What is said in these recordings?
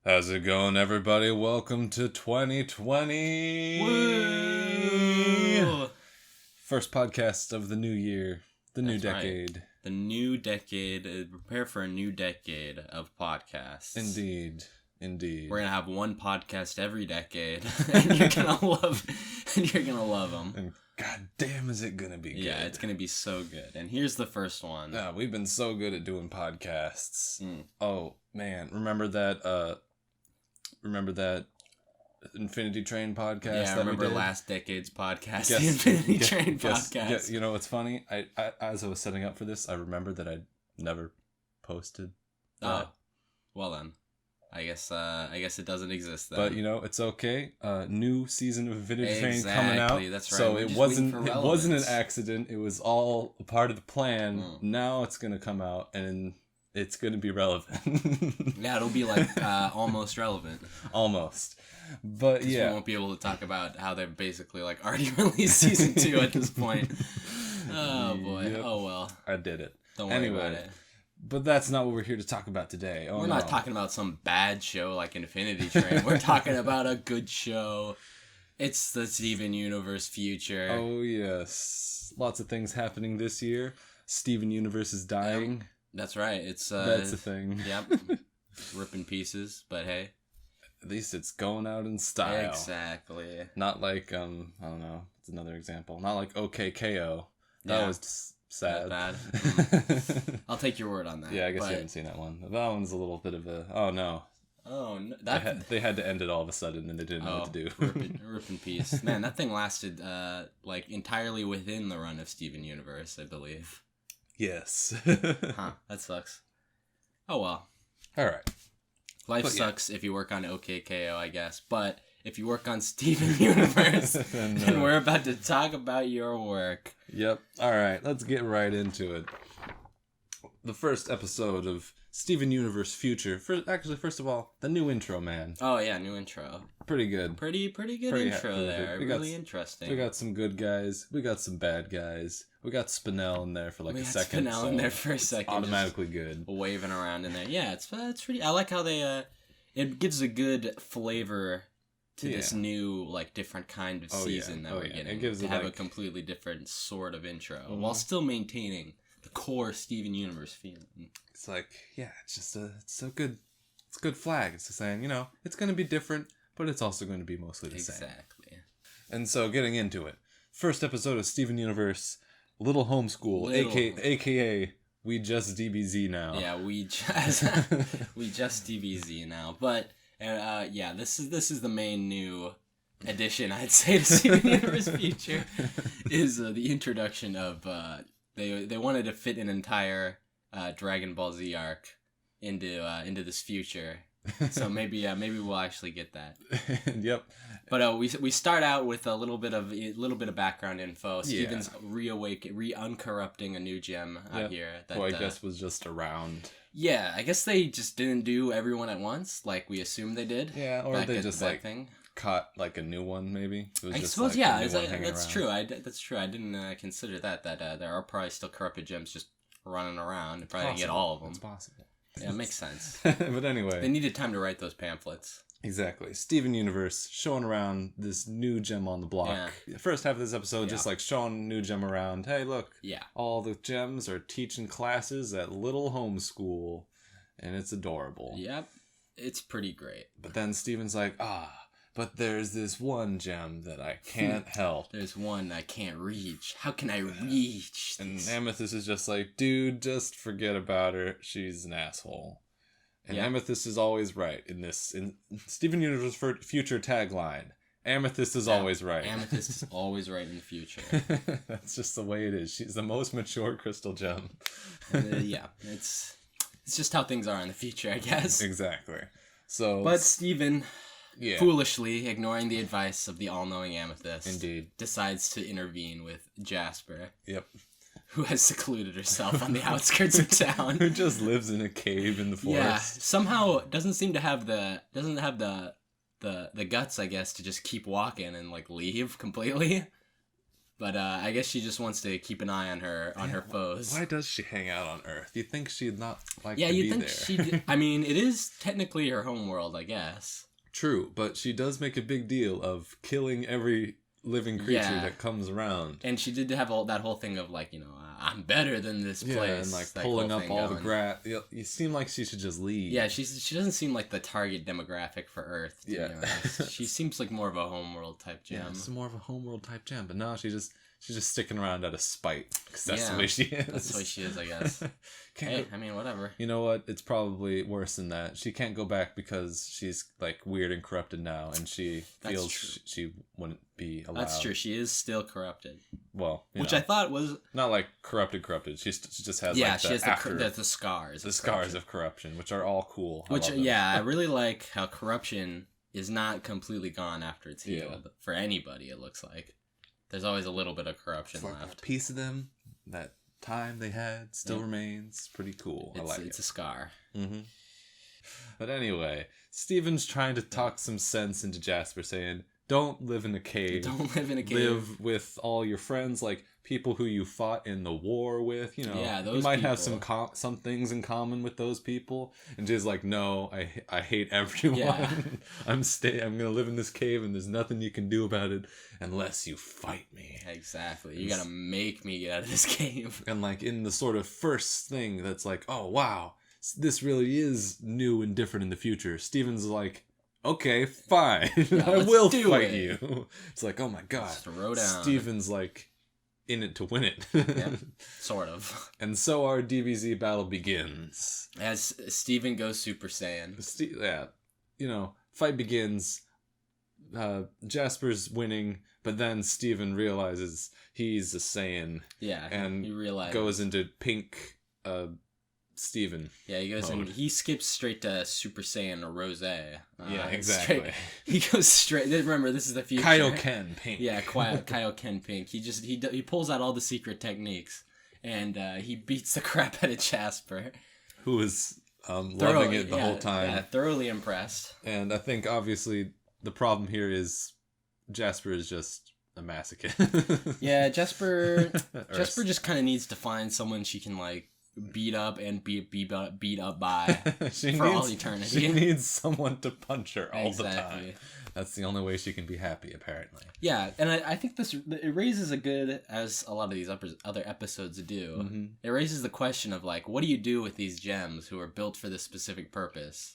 How's it going, everybody? Welcome to 2020. Woo! First podcast of the new year, the new That's right. decade. The new decade. Prepare for a new decade of podcasts. Indeed. We're gonna have one podcast every decade, and you're gonna love them. And god damn, is it gonna be good? Yeah, it's gonna be so good. And here's the first one. We've been so good at doing podcasts. Mm. Oh man, remember that Infinity Train podcast? Yeah, I remember we did? last decade's podcast, the Infinity Train podcast. You know what's funny? I as I was setting up for this, I remembered that I'd never posted. Oh, well then. I guess it doesn't exist then. But it's okay. New season of Infinity Train Exactly, coming out. that's right. So We're it just wasn't waiting for an relevance. accident. It was all a part of the plan. Mm. Now it's gonna come out and it's gonna be relevant. Yeah, it'll be like almost relevant. Almost. But yeah. We won't be able to talk about how they've basically like already released season 2 at this point. Oh boy. Yep. Oh well. I did it. Don't worry about it. But that's not what we're here to talk about today. We're not talking about some bad show like Infinity Train. We're talking about a good show. It's the Steven Universe future. Oh yes. Lots of things happening this year. Steven Universe is dying. That's right. It's That's the thing. Yep. Rip in pieces, but hey. At least it's going out in style. Exactly. Not like, I don't know. It's another example. Not like OKKO. That was just sad. Bad. I'll take your word on that. Yeah, I guess you haven't seen that one. That one's a little bit of a, oh no. Oh, no. They had to end it all of a sudden and they didn't know what to do. Rip in peace. Man, that thing lasted like entirely within the run of Steven Universe, I believe. Yes. Huh, that sucks. Oh well. Alright. Life sucks if you work on OKKO, I guess. But if you work on Steven Universe, then we're about to talk about your work. Yep. Alright, let's get right into it. The first episode of Steven Universe Future. First of all, the new intro, man. Oh yeah, new intro. Pretty good. Pretty good intro there. Really interesting. We got some good guys. We got some bad guys. We got Spinell in there for like a second. Spinell in there for a second. Automatically good. Waving around in there. Yeah, it's pretty. I like how they it gives a good flavor to this new like different kind of season that we're getting. It gives to have a completely different sort of intro while still maintaining the core Steven Universe feeling. It's like, yeah, it's so good. It's a good flag. It's just saying, it's going to be different, but it's also going to be mostly the same. Exactly. And so getting into it. First episode of Steven Universe, Little Homeschool, aka we just DBZ now. Yeah, we just DBZ now. But this is the main new addition, I'd say, to Steven Universe Future is the introduction of they wanted to fit an entire Dragon Ball Z arc into this future. So maybe we'll actually get that. Yep. But we start out with a little bit of background info. Steven's uncorrupting a new gem out here. That, I guess was just around. Yeah, I guess they just didn't do everyone at once, like we assumed they did. Yeah, or they just caught like a new one, maybe. It was I just, suppose, like, that's true. That's true. I didn't consider that there are probably still corrupted gems just running around. Probably didn't get all of them. It's possible. Yeah, it makes sense. But anyway. They needed time to write those pamphlets. Exactly. Steven Universe showing around this new gem on the block. Yeah. The first half of this episode just like showing new gem around. Hey, look. Yeah. All the gems are teaching classes at Little Homeschool. And it's adorable. Yep. It's pretty great. But then Steven's like, but there's this one gem that I can't help. There's one I can't reach. How can I reach this? And Amethyst is just like, dude, just forget about her. She's an asshole. And Amethyst is always right in Steven Universe Future tagline. Amethyst is always right. Amethyst is always right in the future. That's just the way it is. She's the most mature crystal gem. It's just how things are in the future, I guess. Exactly. But Steven, foolishly ignoring the advice of the all-knowing Amethyst, indeed, decides to intervene with Jasper. Yep. Who has secluded herself on the outskirts of town. Who just lives in a cave in the forest. Yeah, somehow doesn't have the guts, I guess, to just keep walking and like leave completely. But I guess she just wants to keep an eye on her foes. Why does she hang out on Earth? You'd think she'd not like to be there. Yeah, you'd think I mean, it is technically her homeworld, I guess. True, but she does make a big deal of killing every living creature that comes around. And she did have that whole thing of like, I'm better than this place. Yeah, and like pulling up all the grass. You seem like she should just leave. Yeah, she doesn't seem like the target demographic for Earth. She seems like more of a homeworld type gem. Yeah, it's more of a homeworld type gem. But no, she's just sticking around out of spite because that's the way she is. That's the way she is, I guess. I mean, whatever. You know what? It's probably worse than that. She can't go back because she's like weird and corrupted now, and she feels she wouldn't be allowed. That's true. She is still corrupted. Well, which I thought was not like corrupted. She just has she like has the scars. The scars of corruption, which are all cool. I really like how corruption is not completely gone after it's healed for anybody. It looks like there's always a little bit of corruption left. A piece of them that time they had still remains. Pretty cool. It's a scar. Mm-hmm. But anyway, Steven's trying to talk some sense into Jasper, saying, don't live in a cave. Don't live in a cave. Live with all your friends, like people who you fought in the war with. You might have some things in common with those people. And Jay's like, no, I hate everyone. Yeah. I'm gonna live in this cave, and there's nothing you can do about it unless you fight me. Exactly. You gotta make me get out of this cave. And like in the sort of first thing that's like, oh wow, this really is new and different in the future. Steven's like, okay, fine. I will fight you. It's like, oh my god. Throw down. Steven's like in it to win it. Yeah, sort of. And so our DBZ battle begins. As Steven goes Super Saiyan. Fight begins. Jasper's winning, but then Steven realizes he's a Saiyan. Yeah, and he realizes. Goes into pink Steven. Yeah, he goes and he skips straight to Super Saiyan or Rose. Yeah, exactly. He goes straight. Remember, this is the future. Kaioken pink. Yeah, Kaioken pink. He pulls out all the secret techniques, and he beats the crap out of Jasper, who is loving it the whole time. Yeah, thoroughly impressed. And I think obviously the problem here is Jasper is just a masochist. Yeah, Jasper just kind of needs to find someone she can like beat up and beat up by for all eternity. She needs someone to punch her all the time. That's the only way she can be happy, apparently. Yeah, and I think it raises a good, as a lot of these other episodes do, mm-hmm. It raises the question of like, what do you do with these gems who are built for this specific purpose?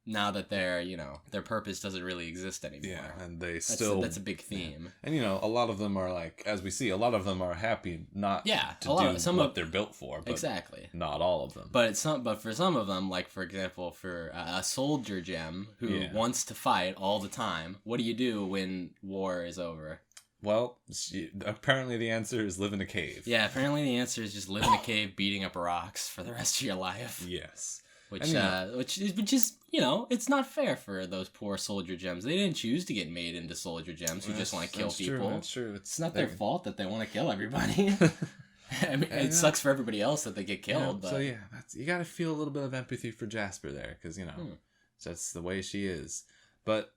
Now that their purpose doesn't really exist anymore. Yeah, and that's a big theme. Yeah. And a lot of them are like, as we see, a lot of them are happy not to do what they're built for. But exactly. Not all of them. But for some of them, like for example, for a soldier gem who wants to fight all the time, what do you do when war is over? Well, apparently the answer is live in a cave. Yeah, apparently the answer is just live in a cave beating up rocks for the rest of your life. Yes. Which is it's not fair for those poor soldier gems. They didn't choose to get made into soldier gems who just want to kill people. That's true. It's not their fault that they want to kill everybody. I mean, it sucks for everybody else that they get killed. But... So you got to feel a little bit of empathy for Jasper there, because that's the way she is. But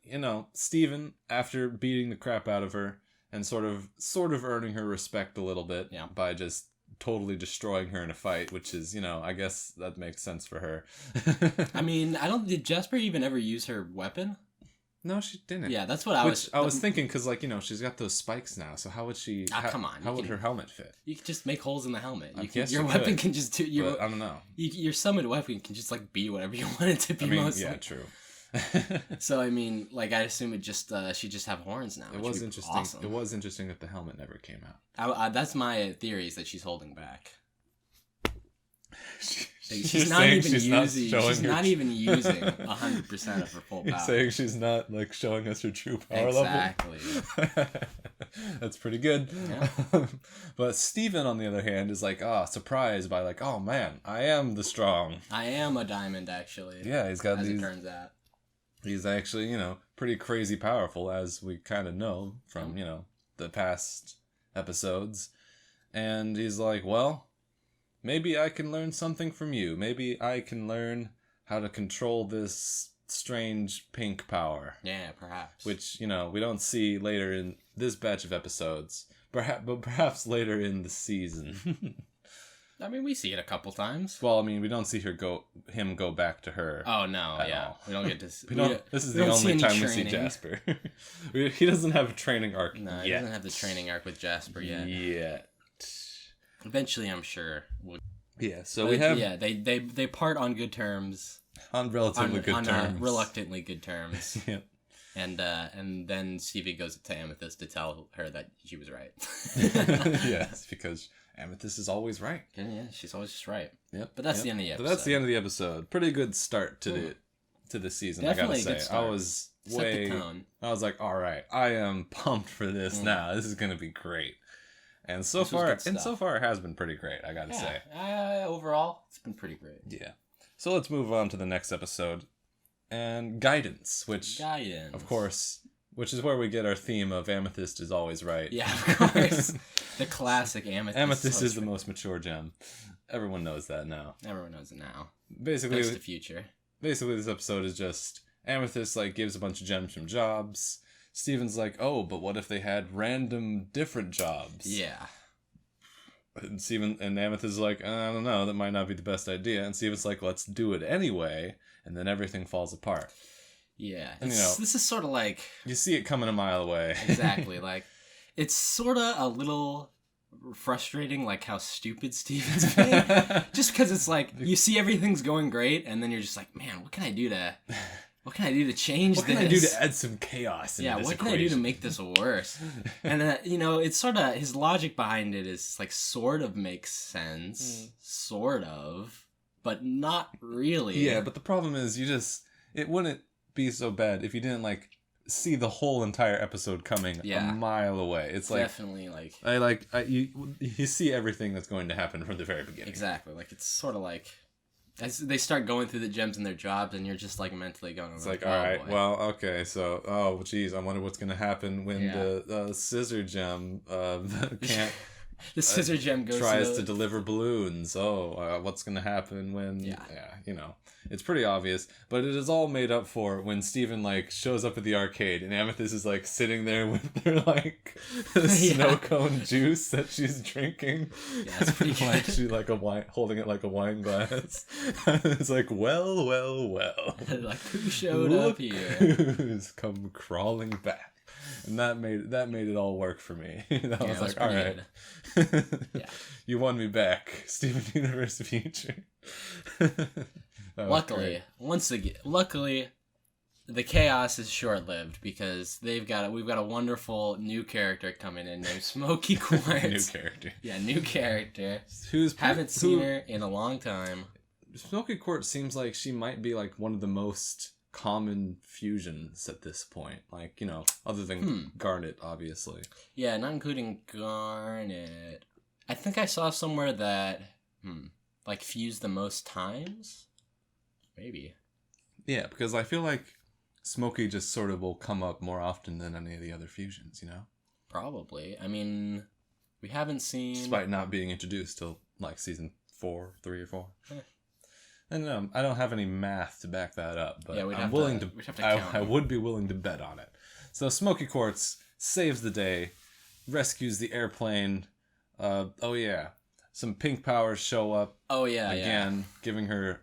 Steven, after beating the crap out of her and sort of earning her respect a little bit by just totally destroying her in a fight, which is, I guess that makes sense for her. I mean, did Jasper even ever use her weapon? No, she didn't. Yeah, that's what I was thinking, because she's got those spikes now, so how would she come on, how would her helmet fit? You could just make holes in the helmet. Your weapon can just do but I don't know. Your summoned weapon can just like be whatever you want it to be. Mostly. Yeah, true. So I mean, like I assume it just she just have horns now. It was interesting. Awesome. It was interesting that the helmet never came out. That's my theory, is that she's holding back. She's not even using 100% of her full power. You're saying she's not like showing us her true power level. Exactly. That's pretty good. Yeah. But Steven, on the other hand, is like, surprised by like, oh man, I am the strong. I am a diamond, actually. Yeah, he's got it turns out. He's actually, pretty crazy powerful, as we kind of know from, the past episodes. And he's like, well, maybe I can learn something from you. Maybe I can learn how to control this strange pink power. Yeah, perhaps. Which, we don't see later in this batch of episodes. perhaps later in the season. I mean, we see it a couple times. Well, I mean, we don't see him go back to her. Oh no, yeah, all. we don't get to. This is the only time we see Jasper. He doesn't have a training arc. No, he doesn't have the training arc with Jasper yet. Eventually, I'm sure. Yeah. So we have. Yeah, they part on good terms. On relatively good terms. Reluctantly good terms. Yep. And then Stevie goes to Amethyst to tell her that she was right. Yes, because Amethyst is always right. Yeah, she's always just right. Yep. But that's the end of the episode. But that's the end of the episode. Pretty good start to the season. Definitely I gotta say, I was Set the tone. I was like, all right, I am pumped for this now. This is gonna be great. And so far it has been pretty great. I gotta say. Overall, it's been pretty great. Yeah. So let's move on to the next episode, and guidance, of course. Which is where we get our theme of Amethyst is always right. Yeah, of course. The classic Amethyst. Amethyst is the most mature gem. Everyone knows that now. Everyone knows it now. Basically, that's the future. Basically, this episode is just Amethyst gives a bunch of gems from jobs. Steven's like, oh, but what if they had random different jobs? Yeah. And Amethyst is like, I don't know, that might not be the best idea. And Steven's like, let's do it anyway. And then everything falls apart. Yeah, and, this is sort of like... You see it coming a mile away. Exactly, it's sort of a little frustrating, how stupid Steven's being. Just because it's you see everything's going great, and then you're just like, man, what can I do to change this? What can I do to add some chaos into this what can I do to make this worse? And, it's sort of... His logic behind it is, sort of makes sense. Sort of. But not really. Yeah, but the problem is it wouldn't be so bad if you didn't see the whole entire episode coming a mile away. It's definitely you see everything that's going to happen from the very beginning. Exactly. It's sort of as they start going through the gems in their jobs, and you're just mentally going. It's all right. Boy. Well, okay. So, geez, I wonder what's going to happen when the scissor gem can't. The scissor gem tries to deliver balloons. What's going to happen when... it's pretty obvious. But it is all made up for when Steven, shows up at the arcade and Amethyst is, sitting there with her, snow cone juice that she's drinking. Yeah, it's pretty good. She, holding it like a wine glass. It's well. Who showed up here? Who's come crawling back? And that made it all work for me. I was all right. Yeah. You won me back, Steven Universe Future. Luckily, the chaos is short-lived because we've got a wonderful new character coming in named Smoky Quartz. New character. Yeah, new character. Haven't seen her in a long time. Smoky Quartz seems like she might be one of the most common fusions at this point, other than Garnet, obviously. Yeah, not including Garnet. I think I saw somewhere that fused the most times. Maybe. Yeah, because I feel like Smoky just sort of will come up more often than any of the other fusions, Probably. I mean, we haven't seen... Despite not being introduced till season 3 or 4. And I don't have any math to back that up, but I'm willing to I would be willing to bet on it. So Smoky Quartz saves the day, rescues the airplane. Some pink powers show up. Oh yeah, again, giving her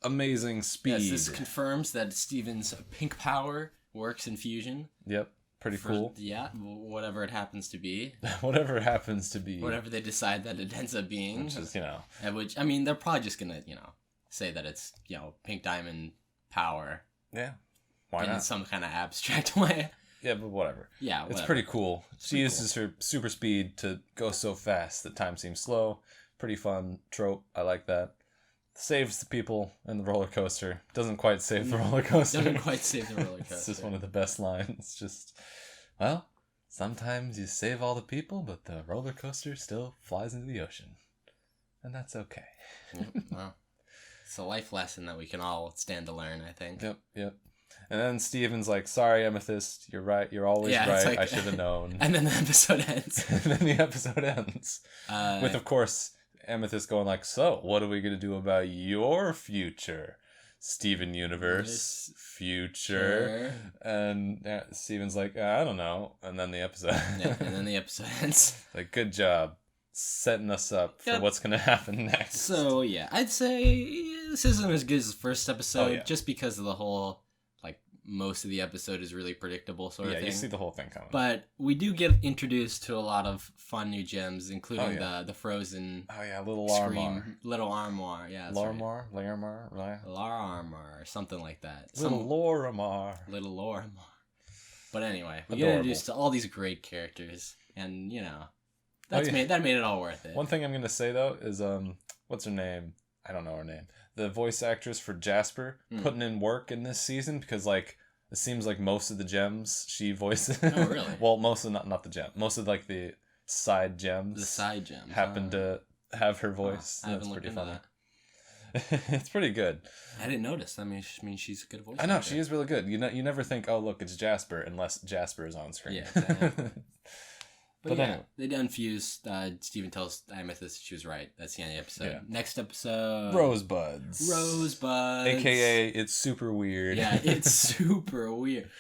amazing speed. Yes, this confirms that Steven's pink power works in fusion. Yep, pretty cool. Yeah, whatever it happens to be. Whatever it happens to be. Whatever they decide that it ends up being. Which is, Which, I mean, they're probably just gonna, say that it's, pink diamond power. Yeah. Why not? In some kind of abstract way. Yeah, but whatever. Yeah, whatever. It's pretty cool. She uses her super speed to go so fast that time seems slow. Pretty fun trope. I like that. Saves the people in the roller coaster. Doesn't quite save the roller coaster. Doesn't quite save the roller coaster. It's just one of the best lines. Just, sometimes you save all the people, but the roller coaster still flies into the ocean. And that's okay. Well, it's a life lesson that we can all stand to learn, I think. Yep. And then Steven's like, sorry, Amethyst, you're right. You're always right. I should have known. And then the episode ends. With, of course, Amethyst going so what are we going to do about your future? Steven Universe, future. And Steven's like, I don't know. And then the episode. Yeah, and then the episode ends. Like, good job setting us up for what's going to happen next. So, yeah, I'd say this isn't as good as the first episode, just because of the whole, like, most of the episode is really predictable sort of thing. Yeah, you see the whole thing coming. But we do get introduced to a lot of fun new gems, including the frozen... Oh, yeah, Little Armoire. Little Armoire, yeah. Larmar? Right. Larmar? Larmar, or something like that. Little Loramar. Little Loramar. But anyway, we get introduced to all these great characters, and, you know... that made it all worth it. One thing I'm going to say, though, is, what's her name? I don't know her name. The voice actress for Jasper putting in work in this season because, like, it seems like most of the gems she voices... Oh, really? Well, most of, not the gem. Most of, like, the side gems... The side gems. Happen to have her voice. That's pretty funny. It's pretty good. I didn't notice. I mean, she's a good voice I know, actor. she is really good. You never think, oh, look, it's Jasper, unless Jasper is on screen. Yeah, exactly. But yeah, anyway. they unfused. Steven tells Amethyst she was right. That's the end of the episode. Yeah. Next episode... Rosebuds. AKA, it's super weird. Yeah, it's super weird.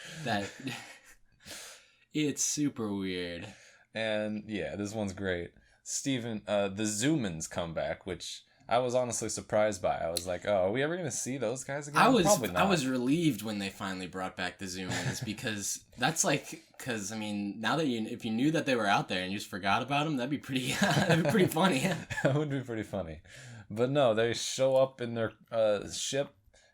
It's super weird. And yeah, this one's great. Steven, the Zoomans come back, which... I was honestly surprised by. I was like, "Oh, are we ever gonna see those guys again?" Probably not. I was relieved when they finally brought back the Zoom-ins because that's because I mean, now that if you knew that they were out there and you just forgot about them, that'd be pretty funny. That would be pretty funny, but no, they show up in their ship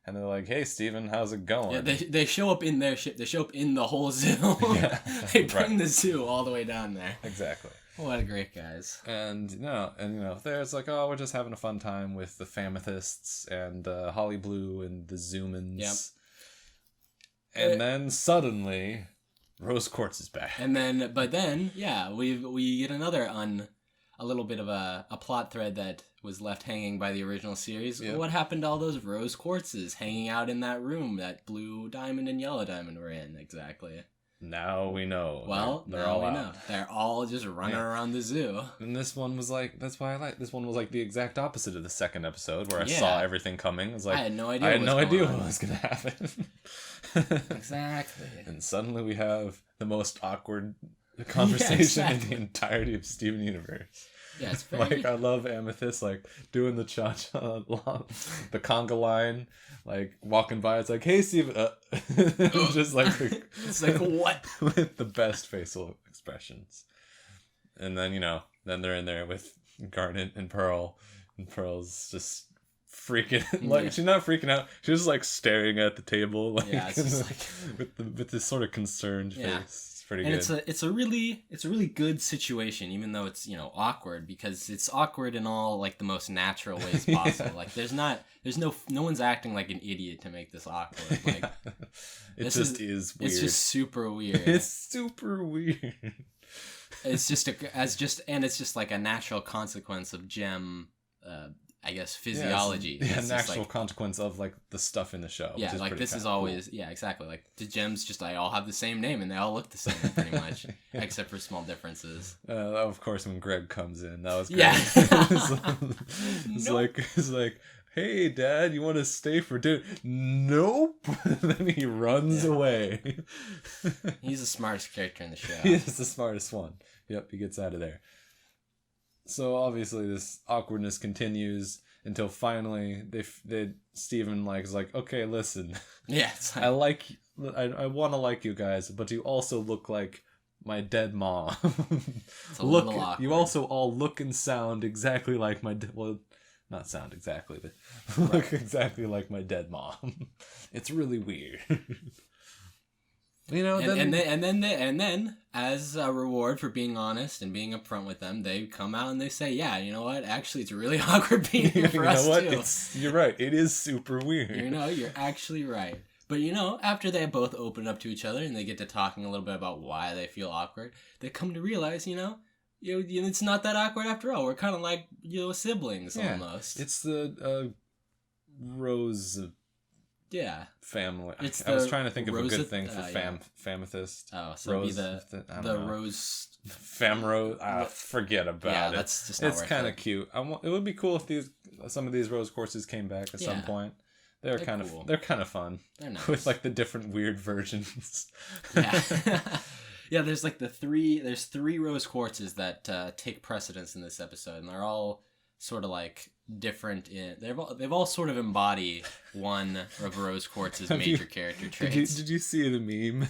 and they're like, "Hey, Steven, how's it going?" Yeah, they show up in their ship. They show up in the whole zoo. Yeah, they bring the zoo all the way down there. Exactly. What a great guys. And there's like, oh, we're just having a fun time with the Famethysts and Holly Blue and the Zoomans. Yep. And then suddenly, Rose Quartz is back. But then, we get another a little bit of a plot thread that was left hanging by the original series. Yep. What happened to all those Rose Quartzes hanging out in that room that Blue Diamond and Yellow Diamond were in? Exactly. Now we know. Well, they're all out. Know. They're all just running around the zoo. And this one was like, that's why I like this one was like the exact opposite of the second episode where I saw everything coming. It was like, I had no idea what was going to happen. Exactly. And suddenly we have the most awkward conversation in the entirety of Steven Universe. Yeah, it's very... Like, I love Amethyst, like, doing the cha-cha, the conga line, like, walking by, it's like, hey, Steven, just like... It's like, what? With the best facial expressions. And then, then they're in there with Garnet and Pearl, and Pearl's just freaking, like, she's not freaking out, she's just, like, staring at the table, like, it's just like... with this sort of concerned face. Pretty and good. it's a really good situation, even though it's awkward, because it's awkward in all like the most natural ways possible. Like there's no one's acting like an idiot to make this awkward. Like it just is weird. It's just super weird. It's super weird. It's just like a natural consequence of gem. I guess physiology. Yeah, it's natural consequence of like the stuff in the show. Yeah, like this is always exactly. Like the gems just all have the same name and they all look the same pretty much, except for small differences. Of course, when Greg comes in, that was great. Yeah. It's like, hey, Dad, you want to stay for dinner? Nope. Then he runs away. He's the smartest character in the show. He is the smartest one. Yep, he gets out of there. So obviously this awkwardness continues until finally Steven is like, okay, listen. Yeah, I want to like you guys, but you also look like my dead mom. It's a little awkward. You also all look and sound exactly like not sound exactly, but look exactly like my dead mom. It's really weird. And then as a reward for being honest and being upfront with them, they come out and they say, yeah, you know what? Actually, it's really awkward being here for us too. You're right. It is super weird. You're actually right. But after they both open up to each other and they get to talking a little bit about why they feel awkward, they come to realize, it's not that awkward after all. We're kind of like siblings almost. It's the Rose. Yeah. Family. I was trying to think of a good thing for Famethyst. Oh, so Rose, the Rose... Famrose. Forget about it. Yeah, that's just not It's kind of cute. It would be cool if some of these Rose Quartzes came back at some point. they're kind cool. They're kind of fun. They're nice. With like the different weird versions. Yeah. Yeah, there's like there's three rose quartzes that take precedence in this episode, and they're all sort of like different they've all sort of embody one of Rose Quartz's major character traits. Did you see the meme?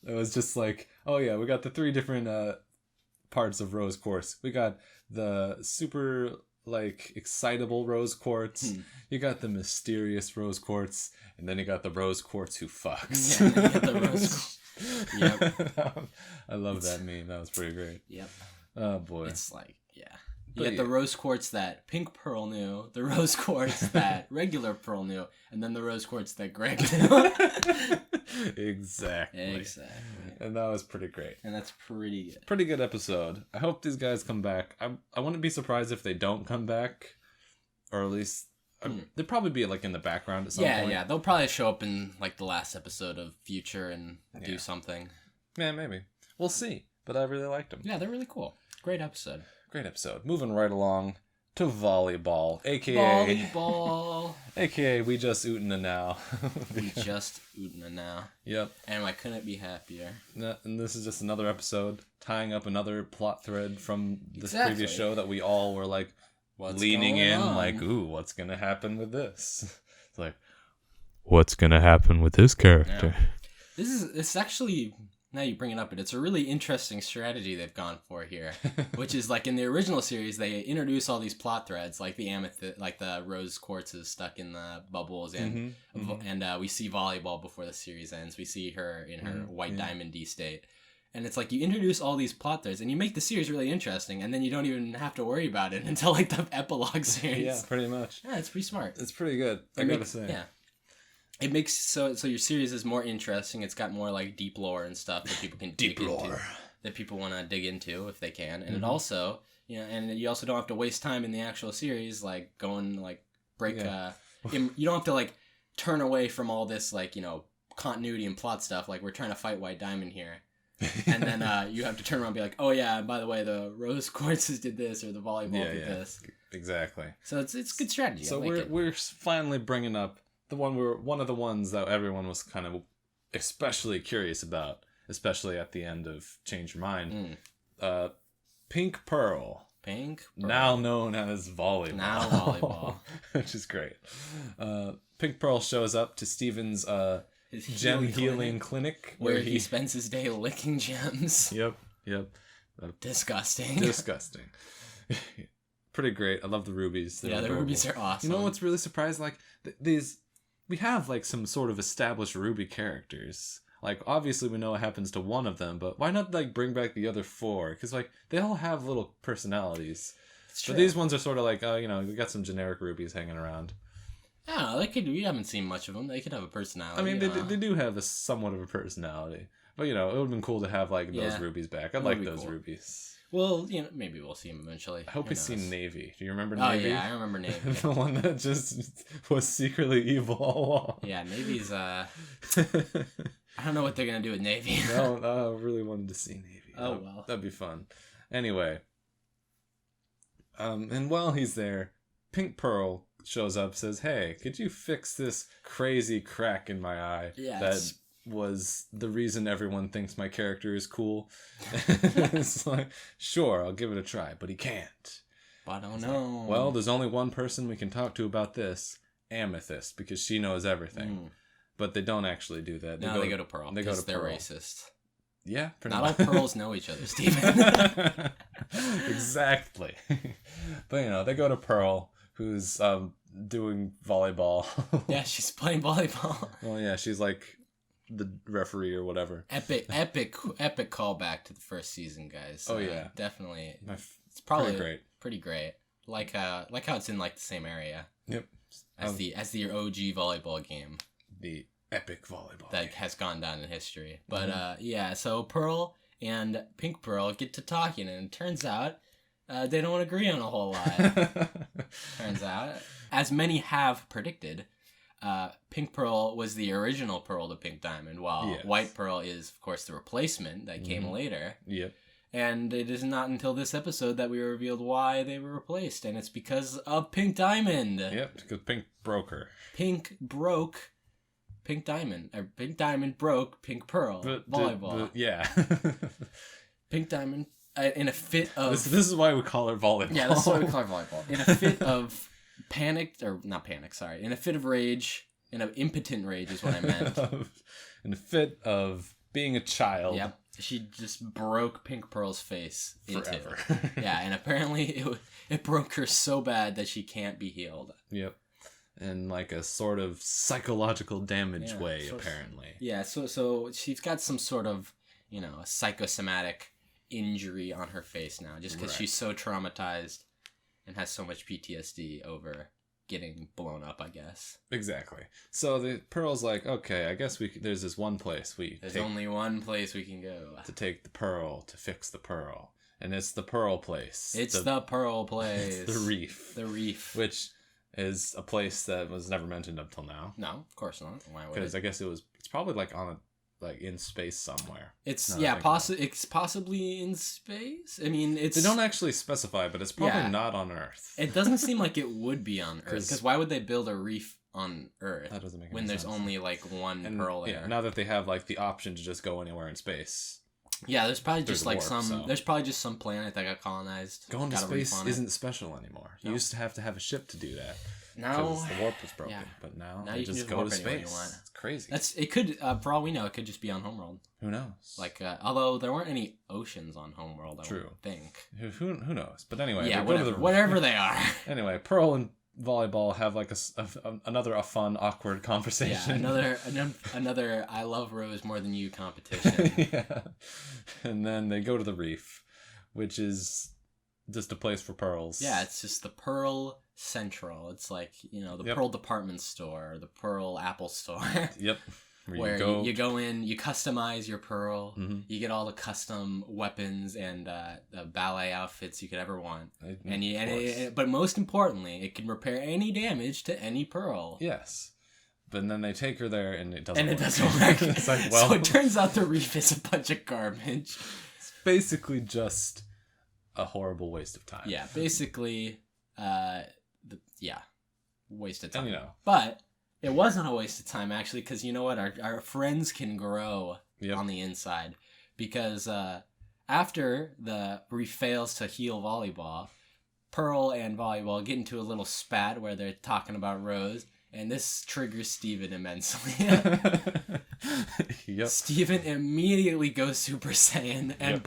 It was just like, oh yeah, we got the three different parts of Rose Quartz. We got the super like excitable Rose Quartz. You got the mysterious Rose Quartz, and then you got the Rose Quartz who fucks. Yeah, you got the Rose Yep. I love that meme. That was pretty great. Yep. Oh boy. It's like, yeah. You get the Rose Quartz that Pink Pearl knew, the Rose Quartz that regular Pearl knew, and then the Rose Quartz that Greg knew. Exactly. And that was pretty great. And that's pretty good. Pretty good episode. I hope these guys come back. I wouldn't be surprised if they don't come back. Or at least... They'd probably be like in the background at some point. Yeah. They'll probably show up in like the last episode of Future and do something. Yeah, maybe. We'll see. But I really liked them. Yeah, they're really cool. Great episode. Great episode. Moving right along to volleyball, aka volleyball, aka we just ootin' and now. We just ootin' and now. Yep. And I couldn't be happier. And this is just another episode tying up another plot thread from this previous show that we all were like leaning in, like, ooh, what's gonna happen with this? It's like, what's gonna happen with this character? Yeah. This is actually. Now you bring it up, but it's a really interesting strategy they've gone for here, which is like in the original series, they introduce all these plot threads, like the amethyst, like the Rose Quartz is stuck in the bubbles, and we see volleyball before the series ends. We see her in her white diamond D state, and it's like you introduce all these plot threads, and you make the series really interesting, and then you don't even have to worry about it until like the epilogue series. Yeah, pretty much. Yeah, it's pretty smart. It's pretty good. I gotta say. Yeah. It makes so your series is more interesting. It's got more like deep lore and stuff that people can dig into, that people want to dig into if they can. And it also, and you also don't have to waste time in the actual series, like going like break. You don't have to like turn away from all this like continuity and plot stuff. Like we're trying to fight White Diamond here, and then you have to turn around and be like, oh yeah, by the way, the Rose Quartzes did this or the volleyball did this. Exactly. So it's good strategy. So we're finally bringing up. One of the ones that everyone was kind of especially curious about, especially at the end of Change Your Mind. Pink Pearl. Now known as volleyball. Which is great. Pink Pearl shows up to Steven's gem healing clinic where he spends his day licking gems. Yep. Disgusting. Pretty great. I love the rubies. The rubies are awesome. You know what's really surprised? Like we have like some sort of established ruby characters. Like obviously we know what happens to one of them, but why not like bring back the other four? Because like they all have little personalities. But these ones are sort of like we got some generic rubies hanging around. I don't know. We haven't seen much of them. They could have a personality. I mean, they do have a somewhat of a personality. But it would have been cool to have like those rubies back. I like those rubies. Well, maybe we'll see him eventually. I hope we see Navy. Do you remember Navy? Oh, yeah, I remember Navy. The one that just was secretly evil all along. Yeah, Navy's, I don't know what they're going to do with Navy. No, I really wanted to see Navy. Well. That'd be fun. Anyway. And while he's there, Pink Pearl shows up, says, hey, could you fix this crazy crack in my eye? Yeah, that was the reason everyone thinks my character is cool. It's like, sure, I'll give it a try, but he can't. But I don't know. Well, there's only one person we can talk to about this, Amethyst, because she knows everything. But they don't actually do that. They go to Pearl. They're racist. Yeah, not all pearls know each other, Steven. Exactly. But they go to Pearl, who's doing volleyball. Yeah, she's playing volleyball. Well, yeah, she's like the referee or whatever. Epic callback to the first season, guys. Oh yeah, definitely. It's probably pretty great. Like how it's in like the same area. Yep. As the OG volleyball game. The epic volleyball that game has gone down in history. But so Pearl and Pink Pearl get to talking, and it turns out they don't agree on a whole lot. Turns out, as many have predicted. Pink Pearl was the original Pearl to Pink Diamond, while White Pearl is, of course, the replacement that came later. Yep. And it is not until this episode that we were revealed why they were replaced. And it's because of Pink Diamond. Yep, because Pink broke her. Pink broke Pink Diamond. Or Pink Diamond broke Pink Pearl. Volleyball. Yeah. Pink Diamond, in a fit of... This is why we call her volleyball. Yeah, this is why we call her volleyball. In a fit of in a fit of rage, in an impotent rage is what I meant. In a fit of being a child. Yep. She just broke Pink Pearl's face forever. Yeah, and apparently it broke her so bad that she can't be healed. Yep. In like a sort of psychological damage way, apparently. Yeah, so she's got some sort of, a psychosomatic injury on her face now, just because she's so traumatized and has so much PTSD over getting blown up, I guess. Exactly. So the Pearl's like, okay, I guess there's this one place There's only one place we can go. To take the Pearl, to fix the Pearl. And it's the Pearl place. It's the Pearl place. It's the Reef. The Reef. Which is a place that was never mentioned up till now. No, of course not. Why would it? Because I guess it's probably like in space somewhere. It's it's possibly in space. I mean, they don't actually specify, but it's probably not on Earth. It doesn't seem like it would be on Earth, because why would they build a reef on Earth? That doesn't make any when sense. There's only like one pearl there. Yeah, now that they have like the option to just go anywhere in space. Yeah, there's probably just like there's probably just some planet that got colonized. Going to space isn't special anymore. You used to have a ship to do that. Now the warp was broken, but now you just go to space. It's crazy. It could, for all we know, it could just be on Homeworld. Who knows? Like, although there weren't any oceans on Homeworld, I don't think. Who knows? But anyway, yeah, whatever they are. Anyway, Pearl and Volleyball have like another fun awkward conversation. Yeah, another I love Rose more than you competition. Yeah, and then they go to the Reef, which is just a place for pearls. Yeah, it's just the Pearl Central. It's like, the Pearl department store, the Pearl Apple store. Yep. Where you go in, you customize your Pearl, you get all the custom weapons and the ballet outfits you could ever want, but most importantly, it can repair any damage to any Pearl. Yes, but then they take her there and it doesn't. And work. It doesn't work. It's like, well, so it turns out the Reef is a bunch of garbage. It's basically just a horrible waste of time. Yeah, basically, waste of time. And, but it wasn't a waste of time, actually, because you know what? Our friends can grow on the inside. Because after the Reef fails to heal Volleyball, Pearl and Volleyball get into a little spat where they're talking about Rose, and this triggers Steven immensely. Yep. Steven immediately goes Super Saiyan and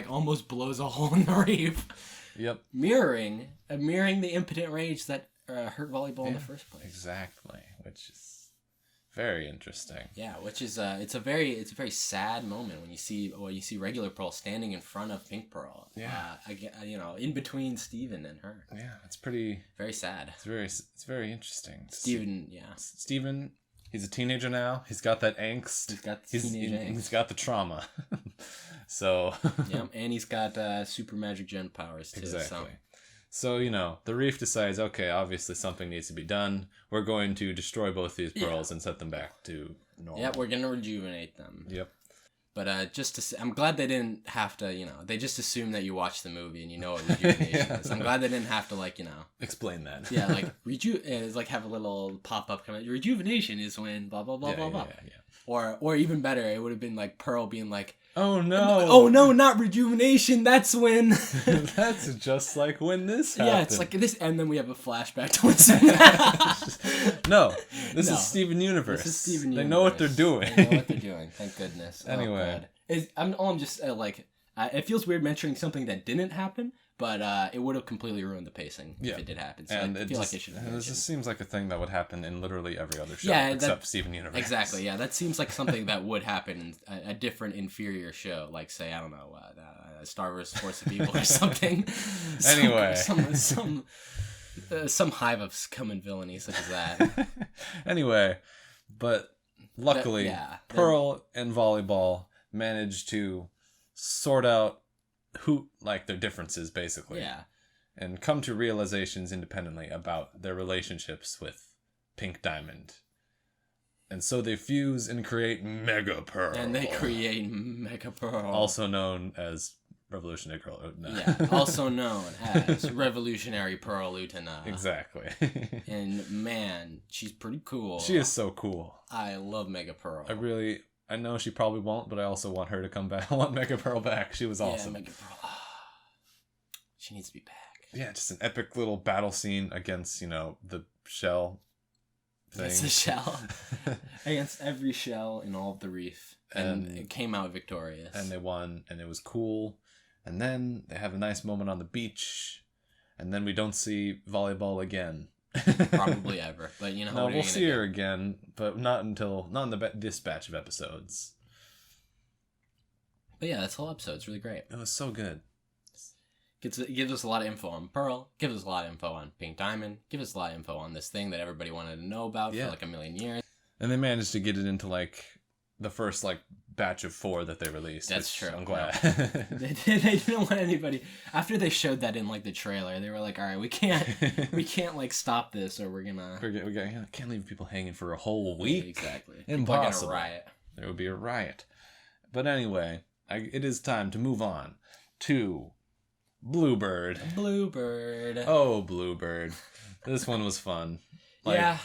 almost blows a hole in the Reef. Yep. Mirroring the impotent rage that hurt Volleyball in the first place. Exactly, which is very interesting. Yeah, which is it's a very sad moment when you see regular Pearl standing in front of Pink Pearl. Yeah. In between Steven and her. Yeah, it's pretty very sad. It's very interesting. Steven, he's a teenager now. He's got that angst. He's got the teenage angst. He's got the trauma. So. Yeah, and he's got super magic gen powers too. Exactly. So, the Reef decides, okay, obviously something needs to be done. We're going to destroy both these pearls and set them back to normal. Yeah, we're going to rejuvenate them. Yep. But I'm glad they didn't have to, they just assume that you watch the movie and you know what rejuvenation is. I'm glad they didn't have to, explain that. Yeah, it's like have a little pop-up comment. Rejuvenation is when blah, blah, blah, blah, blah. Yeah. Or even better, it would have been like Pearl being like, oh no! Oh no! Not rejuvenation. That's when. That's just like when this happened. Yeah, it's like this, and then we have a flashback to what's No, this is Steven Universe. This is Steven Universe. They know what they're doing. They know what they're doing. Thank goodness. Anyway, I'm just it feels weird mentioning something that didn't happen, but it would have completely ruined the pacing if it did happen. So and I feel like it should have. This just seems like a thing that would happen in literally every other show, except Steven Universe. Exactly. Yeah, that seems like something that would happen in a different inferior show, like say I don't know, Star Wars: Force of Evil or something. Anyway, some hive of scum and villainy such as that. Anyway, but luckily, Pearl and Volleyball managed to sort out their differences, basically. Yeah. And come to realizations independently about their relationships with Pink Diamond. And so they fuse and create Mega Pearl. And they create Mega Pearl. Also known as Revolutionary Girl Utena. Yeah, also known as Revolutionary Pearl Utena. Exactly. And man, she's pretty cool. She is so cool. I love Mega Pearl. I know she probably won't, but I also want her to come back. I want Mega Pearl back. She was awesome. Yeah, Mega Pearl. She needs to be back. Yeah, just an epic little battle scene against, the shell thing. It's a shell. Against every shell in all of the reef. And it came out victorious. And they won, and it was cool. And then they have a nice moment on the beach. And then we don't see volleyball again. Probably ever. But, No, we'll see her again, but not in this batch of episodes. But yeah, this whole episode's really great. It was so good. Gives us a lot of info on Pearl. Gives us a lot of info on Pink Diamond. Gives us a lot of info on this thing that everybody wanted to know about for like a million years. And they managed to get it into like the first like batch of 4 that they released. That's true. I'm glad. They didn't want anybody. After they showed that in like the trailer, they were like, "All right, we can't like stop this, or we're gonna can't leave people hanging for a whole week." Exactly. Impossible. People are gonna riot. There would be a riot. But anyway, it is time to move on to Bluebird. Oh, Bluebird. This one was fun. Yeah.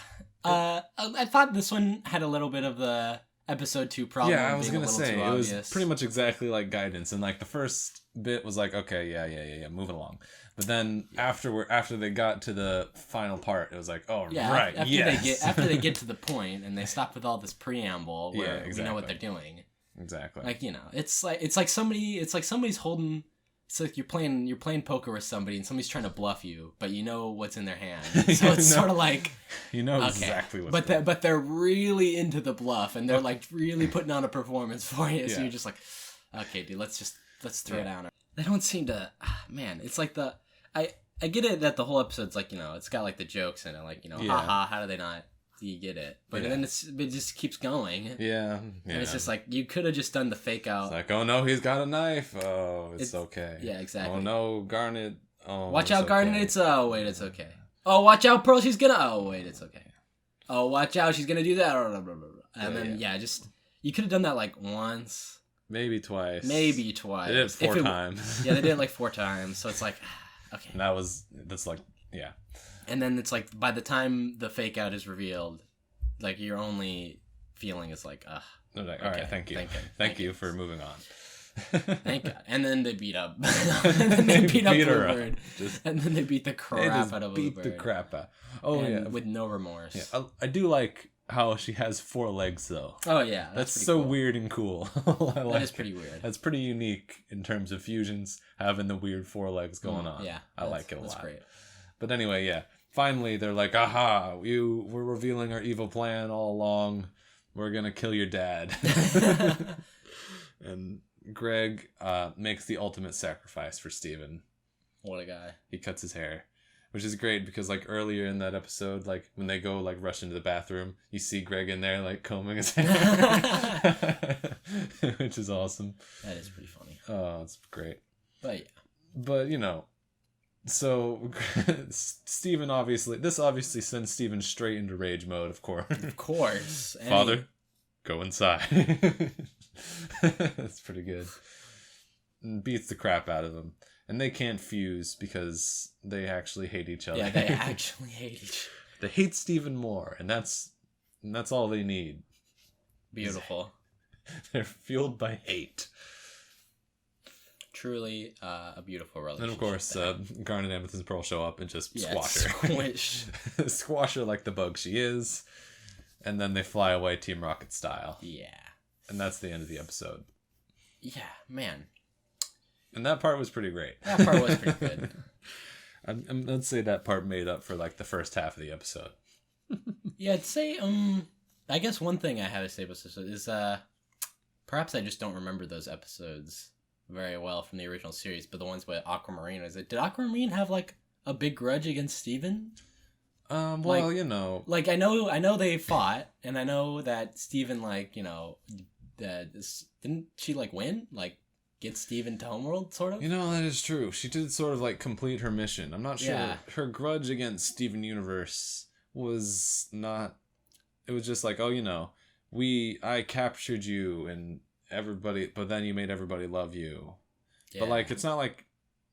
I thought this one had a little bit of the episode 2 problem. Yeah, I was going to say, it obvious. was pretty much exactly like Guidance. And like the first bit was like, okay, yeah, moving along. But then after they got to the final part, it was like, oh, yeah, right, after they get to the point and they stop with all this preamble where we know what they're doing. Exactly. Like, it's like somebody's holding. It's like you're playing poker with somebody and somebody's trying to bluff you, but you know what's in their hand. So it's sort of like exactly what's but they're really into the bluff and they're like really putting on a performance for you. So you're just like, okay, dude, let's throw down. They don't seem to. Man, it's like I get it that the whole episode's like it's got like the jokes in it, like haha, how do they not? You get it, but then it just keeps going. Yeah. And it's just like you could have just done the fake out. It's like, oh no, he's got a knife. Oh, it's okay. Yeah, exactly. Oh no, Garnet. Oh, watch out, Garnet. It's it's okay. Oh, watch out, Pearl. She's gonna. Oh wait, it's okay. Oh, watch out, she's gonna do that. And then just you could have done that like once, maybe twice. They did it 4 times. Yeah, they did it like 4 times. So it's like, okay. And that's like, yeah. And then it's like by the time the fake out is revealed, like your only feeling is like, They're like, all right, thank you. Thank you for moving on. Thank God. And then they beat up. And then they beat up Bluebird. And then they beat the crap out of Bluebird. Beat the crap out. Oh, yeah. With no remorse. Yeah. I do like how she has 4 legs, though. Oh, yeah. That's so cool. Weird and cool. That is pretty weird. That's pretty unique in terms of fusions, having the weird 4 legs going on. Yeah. I like it a lot. That's great. But anyway, yeah. Finally, they're like, aha, we're revealing our evil plan all along. We're going to kill your dad. And Greg makes the ultimate sacrifice for Steven. What a guy. He cuts his hair, which is great because like earlier in that episode, like when they go like rush into the bathroom, you see Greg in there like combing his hair, which is awesome. That is pretty funny. Oh, it's great. But yeah. But so Steven obviously sends Steven straight into rage mode, of course. Of course. Father, go inside. That's pretty good. And beats the crap out of him. And they can't fuse because they actually hate each other. Yeah, they actually hate each other. They hate Steven more, and that's all they need. Beautiful. They're fueled by hate. Truly a beautiful relationship. And of course, Garnet, Amethyst, and Pearl show up and just squash her. Squish. Squash her like the bug she is. And then they fly away Team Rocket style. Yeah. And that's the end of the episode. Yeah, man. And that part was pretty great. That part was pretty good. I'd say that part made up for like the first half of the episode. Yeah, I'd say, I guess one thing I have to say about this is, perhaps I just don't remember those episodes very well from the original series, but the ones with Aquamarine, did Aquamarine have like a big grudge against Steven? Well, like I know they fought, and I know that Steven didn't she like win, like get Steven to Homeworld, sort of? That is true. She did sort of like complete her mission. I'm not sure. Yeah. Her grudge against Steven Universe was not. It was just like, I captured you and everybody, but then you made everybody love you. But like, it's not like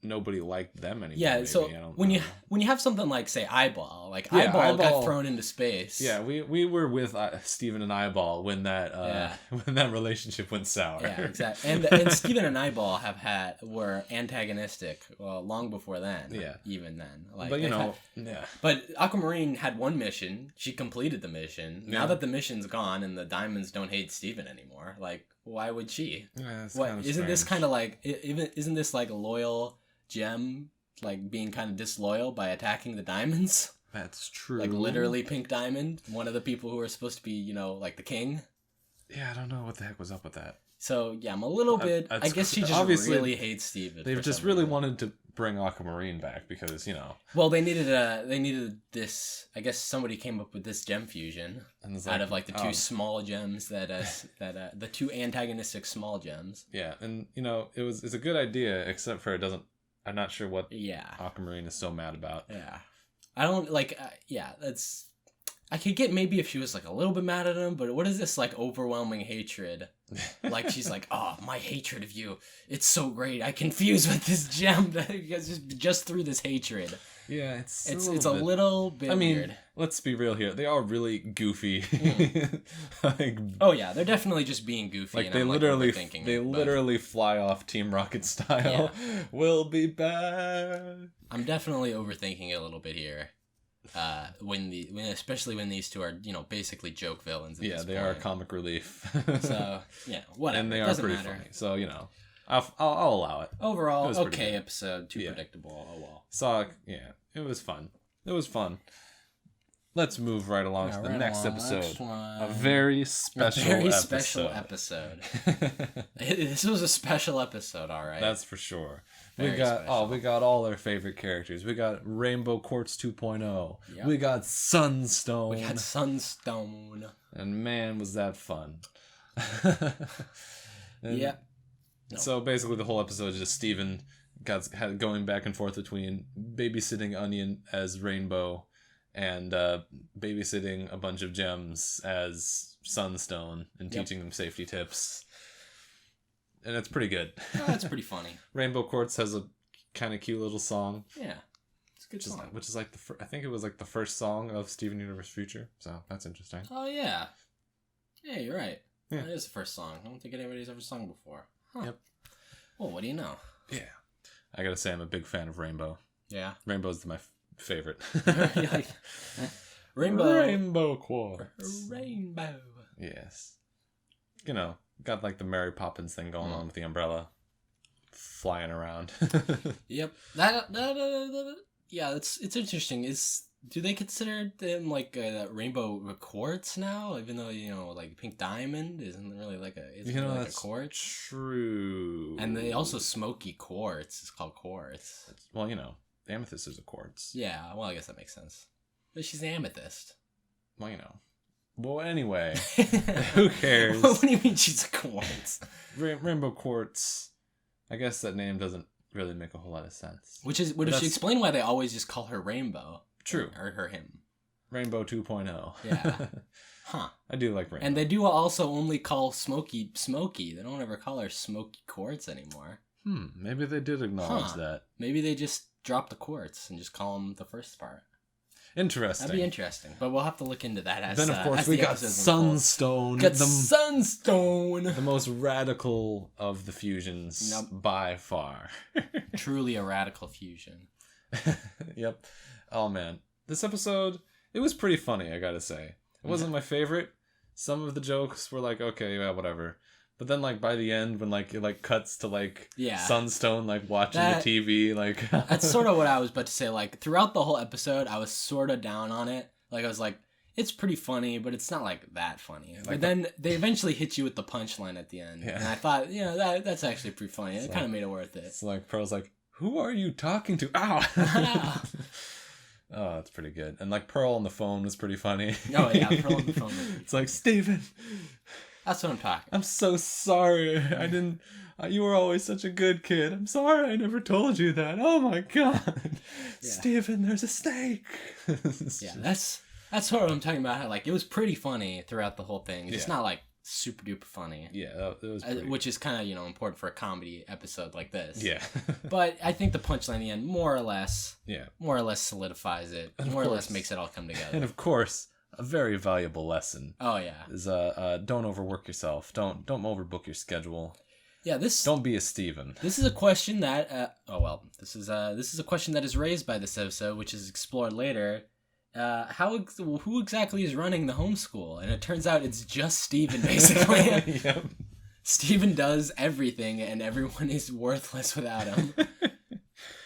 nobody liked them anymore. Yeah, maybe. so when you have something like, say, Eyeball, Eyeball got thrown into space. Yeah, we were with Steven and Eyeball when that when that relationship went sour. Yeah, exactly. And Steven and Eyeball were antagonistic long before then. Yeah, even then. But But Aquamarine had one mission. She completed the mission. Yeah. Now that the mission's gone and the diamonds don't hate Steven anymore, like, why would she? Yeah, isn't this kind of like isn't this like a loyal gem, like being kind of disloyal by attacking the diamonds? That's true. Like literally Pink Diamond, one of the people who are supposed to be, like the king. Yeah, I don't know what the heck was up with that. So yeah, I'm a little bit. I guess she just really hates Steven. They've just really wanted to bring Aquamarine back because Well, they needed this. I guess somebody came up with this gem fusion out of like the two small gems that the two antagonistic small gems. Yeah, and it's a good idea, except for it doesn't. I'm not sure what Aquamarine is so mad about. Yeah. I don't like, that's, I could get maybe if she was like a little bit mad at him, but what is this like overwhelming hatred? Like she's like, oh, my hatred of you, it's so great. I confuse with this gem just through this hatred. Yeah, it's a little bit weird. Let's be real here. They are really goofy. Oh yeah, they're definitely just being goofy. Like they literally fly off Team Rocket style. Yeah. We'll be back. I'm definitely overthinking it a little bit here. Especially when these two are basically joke villains. Yeah, they are comic relief. So whatever. And they are pretty funny. So I'll allow it. Overall, okay episode. Too predictable. Oh well. It was fun. Let's move right along to the next episode. A very special episode. This was a special episode, all right. That's for sure. We got all our favorite characters. We got Rainbow Quartz 2.0. Yep. We got Sunstone. And man, was that fun. Yeah. So basically the whole episode is just Steven going back and forth between babysitting Onion as Rainbow and babysitting a bunch of gems as Sunstone and teaching them safety tips. And it's pretty good. Oh, that's pretty funny. Rainbow Quartz has a kind of cute little song. Yeah. It's a good song. Which is like I think it was like the first song of Steven Universe Future. So that's interesting. Oh, yeah. Yeah, you're right. Yeah. That is the first song. I don't think anybody's ever sung before. Huh. Yep. Well, what do you know? Yeah. I gotta say, I'm a big fan of Rainbow. Yeah. Rainbow's my favorite. Rainbow Quartz. Rainbow. Yes. Got like the Mary Poppins thing going on with the umbrella flying around. Yep. Yeah, it's interesting. Do they consider them like Rainbow Quartz now? Even though like Pink Diamond isn't really like a quartz. True. And they also Smoky Quartz. It's called quartz. Well, amethyst is a quartz. Yeah. Well, I guess that makes sense. But she's an amethyst. Well, Well, anyway, who cares? What do you mean she's a quartz? Rainbow Quartz. I guess that name doesn't really make a whole lot of sense. Would she explain why they always just call her Rainbow? True. Or him. Rainbow 2.0. Yeah. Huh. I do like Rainbow. And they do also only call Smoky. They don't ever call her Smoky Quartz anymore. Maybe they did acknowledge that. Maybe they just dropped the quartz and just call them the first part. Interesting. That'd be interesting, but we'll have to look into that. Then of course we got Sunstone. Sunstone, the most radical of the fusions by far. Truly a radical fusion. Yep. Oh man, this episode, it was pretty funny. I gotta say, it wasn't my favorite. Some of the jokes were like, okay, yeah, whatever. But then, like, by the end, when, like, it, cuts to, Sunstone, watching the TV, That's sort of what I was about to say. Like, throughout the whole episode, I was sort of down on it. Like, I was like, it's pretty funny, but it's not, that funny. But then they eventually hit you with the punchline at the end. Yeah. And I thought, that's actually pretty funny. It kind of made it worth it. It's like, Pearl's like, who are you talking to? Ow! Oh, that's pretty good. And, Pearl on the phone was pretty funny. Oh, yeah, Pearl on the phone. It's like, Steven... That's what I'm talking. I'm so sorry. I didn't. You were always such a good kid. I'm sorry I never told you that. Oh my god, yeah. Steven, there's a snake. Yeah, that's what I'm talking about. How, it was pretty funny throughout the whole thing. It's just not super duper funny. Yeah, that was pretty... which is kind of important for a comedy episode like this. Yeah. But I think the punchline in the end more or less solidifies it. More or less makes it all come together. And of course, a very valuable lesson. Oh yeah. Is don't overwork yourself. Don't overbook your schedule. Yeah, don't be a Steven. This is a question that this is a question that is raised by this episode, which is explored later. Who exactly is running the homeschool? And it turns out it's just Steven, basically. Yep. Steven does everything, and everyone is worthless without him.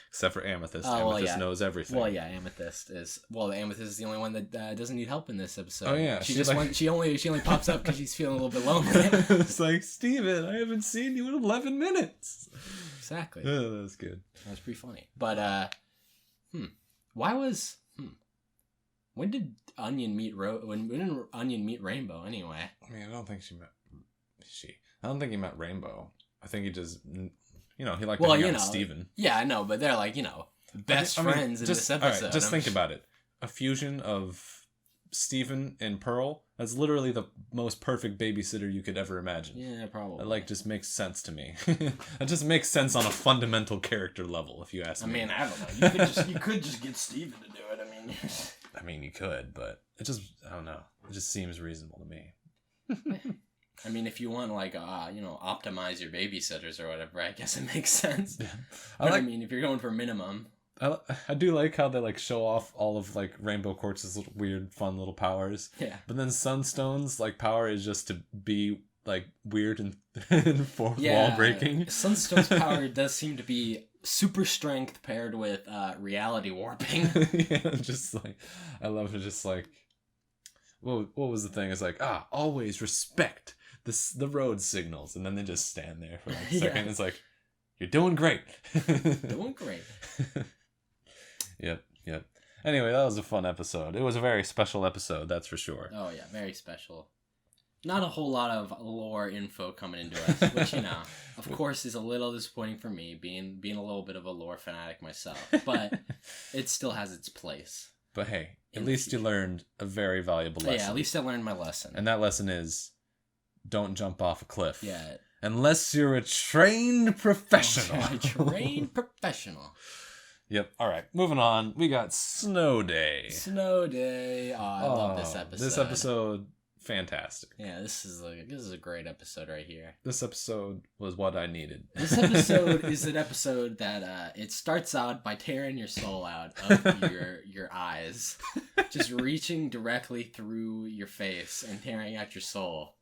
Except for Amethyst. Amethyst knows everything. Well, yeah, Amethyst is the only one that doesn't need help in this episode. Oh yeah, she only pops up because she's feeling a little bit lonely. It's like, Steven, I haven't seen you in 11 minutes. Exactly. Oh, that was good. That was pretty funny. But when did Onion meet when did Onion meet Rainbow anyway? I mean, I don't think I don't think he met Rainbow. I think he just, he liked to hang out with Steven. Yeah, I know, but they're like, best friends in this episode. Right, just think about it. A fusion of Steven and Pearl, that's literally the most perfect babysitter you could ever imagine. Yeah, probably. It just makes sense to me. It just makes sense on a fundamental character level, if you ask me. I mean, I don't know. You could just get Steven to do it. I mean, you could, but it just, I don't know. It just seems reasonable to me. I mean, if you want, optimize your babysitters or whatever, I guess it makes sense. Yeah. I mean, if you're going for minimum. I do like how they, show off all of, Rainbow Quartz's weird, fun little powers. Yeah. But then Sunstone's, power is just to be, weird and wall breaking. Sunstone's power does seem to be super strength paired with reality warping. Yeah, just I love it. Just what was the thing? It's always respect the road signals, and then they just stand there for a second. It's you're doing great. Doing great. Yep. Anyway, that was a fun episode. It was a very special episode, that's for sure. Oh yeah, very special. Not a whole lot of lore info coming into us, which, of course is a little disappointing for me, being a little bit of a lore fanatic myself. But it still has its place. But hey, at least you learned a very valuable lesson. Yeah, at least I learned my lesson. And that lesson is, don't jump off a cliff. Yeah. Unless you're a trained professional. A trained professional. Yep. All right. Moving on. We got Snow Day. Snow Day. Oh, I love this episode. This episode, fantastic. Yeah, this is a great episode right here. This episode was what I needed. This episode is an episode that it starts out by tearing your soul out of your eyes, just reaching directly through your face and tearing out your soul.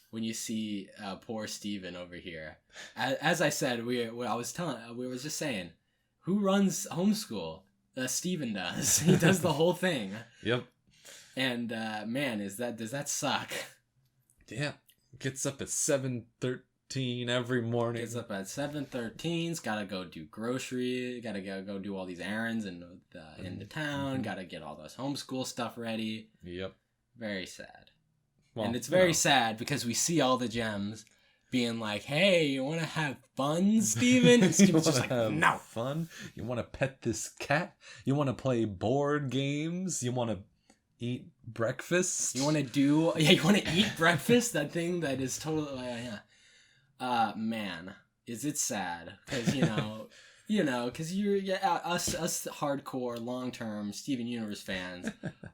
When you see poor Steven over here, as I said, we were just saying, who runs homeschool? Steven does. He does the whole thing. Yep. And man, does that suck? Yeah, gets up at 7:13 every morning. Gets up at 7:13. Gotta go do grocery. Gotta go do all these errands in the town. Gotta get all this homeschool stuff ready. Yep. Very sad. Well, and it's very sad because we see all the gems being like, "Hey, you want to have fun, Steven?" And Steven's just "No, fun. You want to pet this cat? You want to play board games? You want to eat breakfast? You want to you want to eat breakfast? That thing that is totally man, is it sad? Because because us hardcore long-term Steven Universe fans,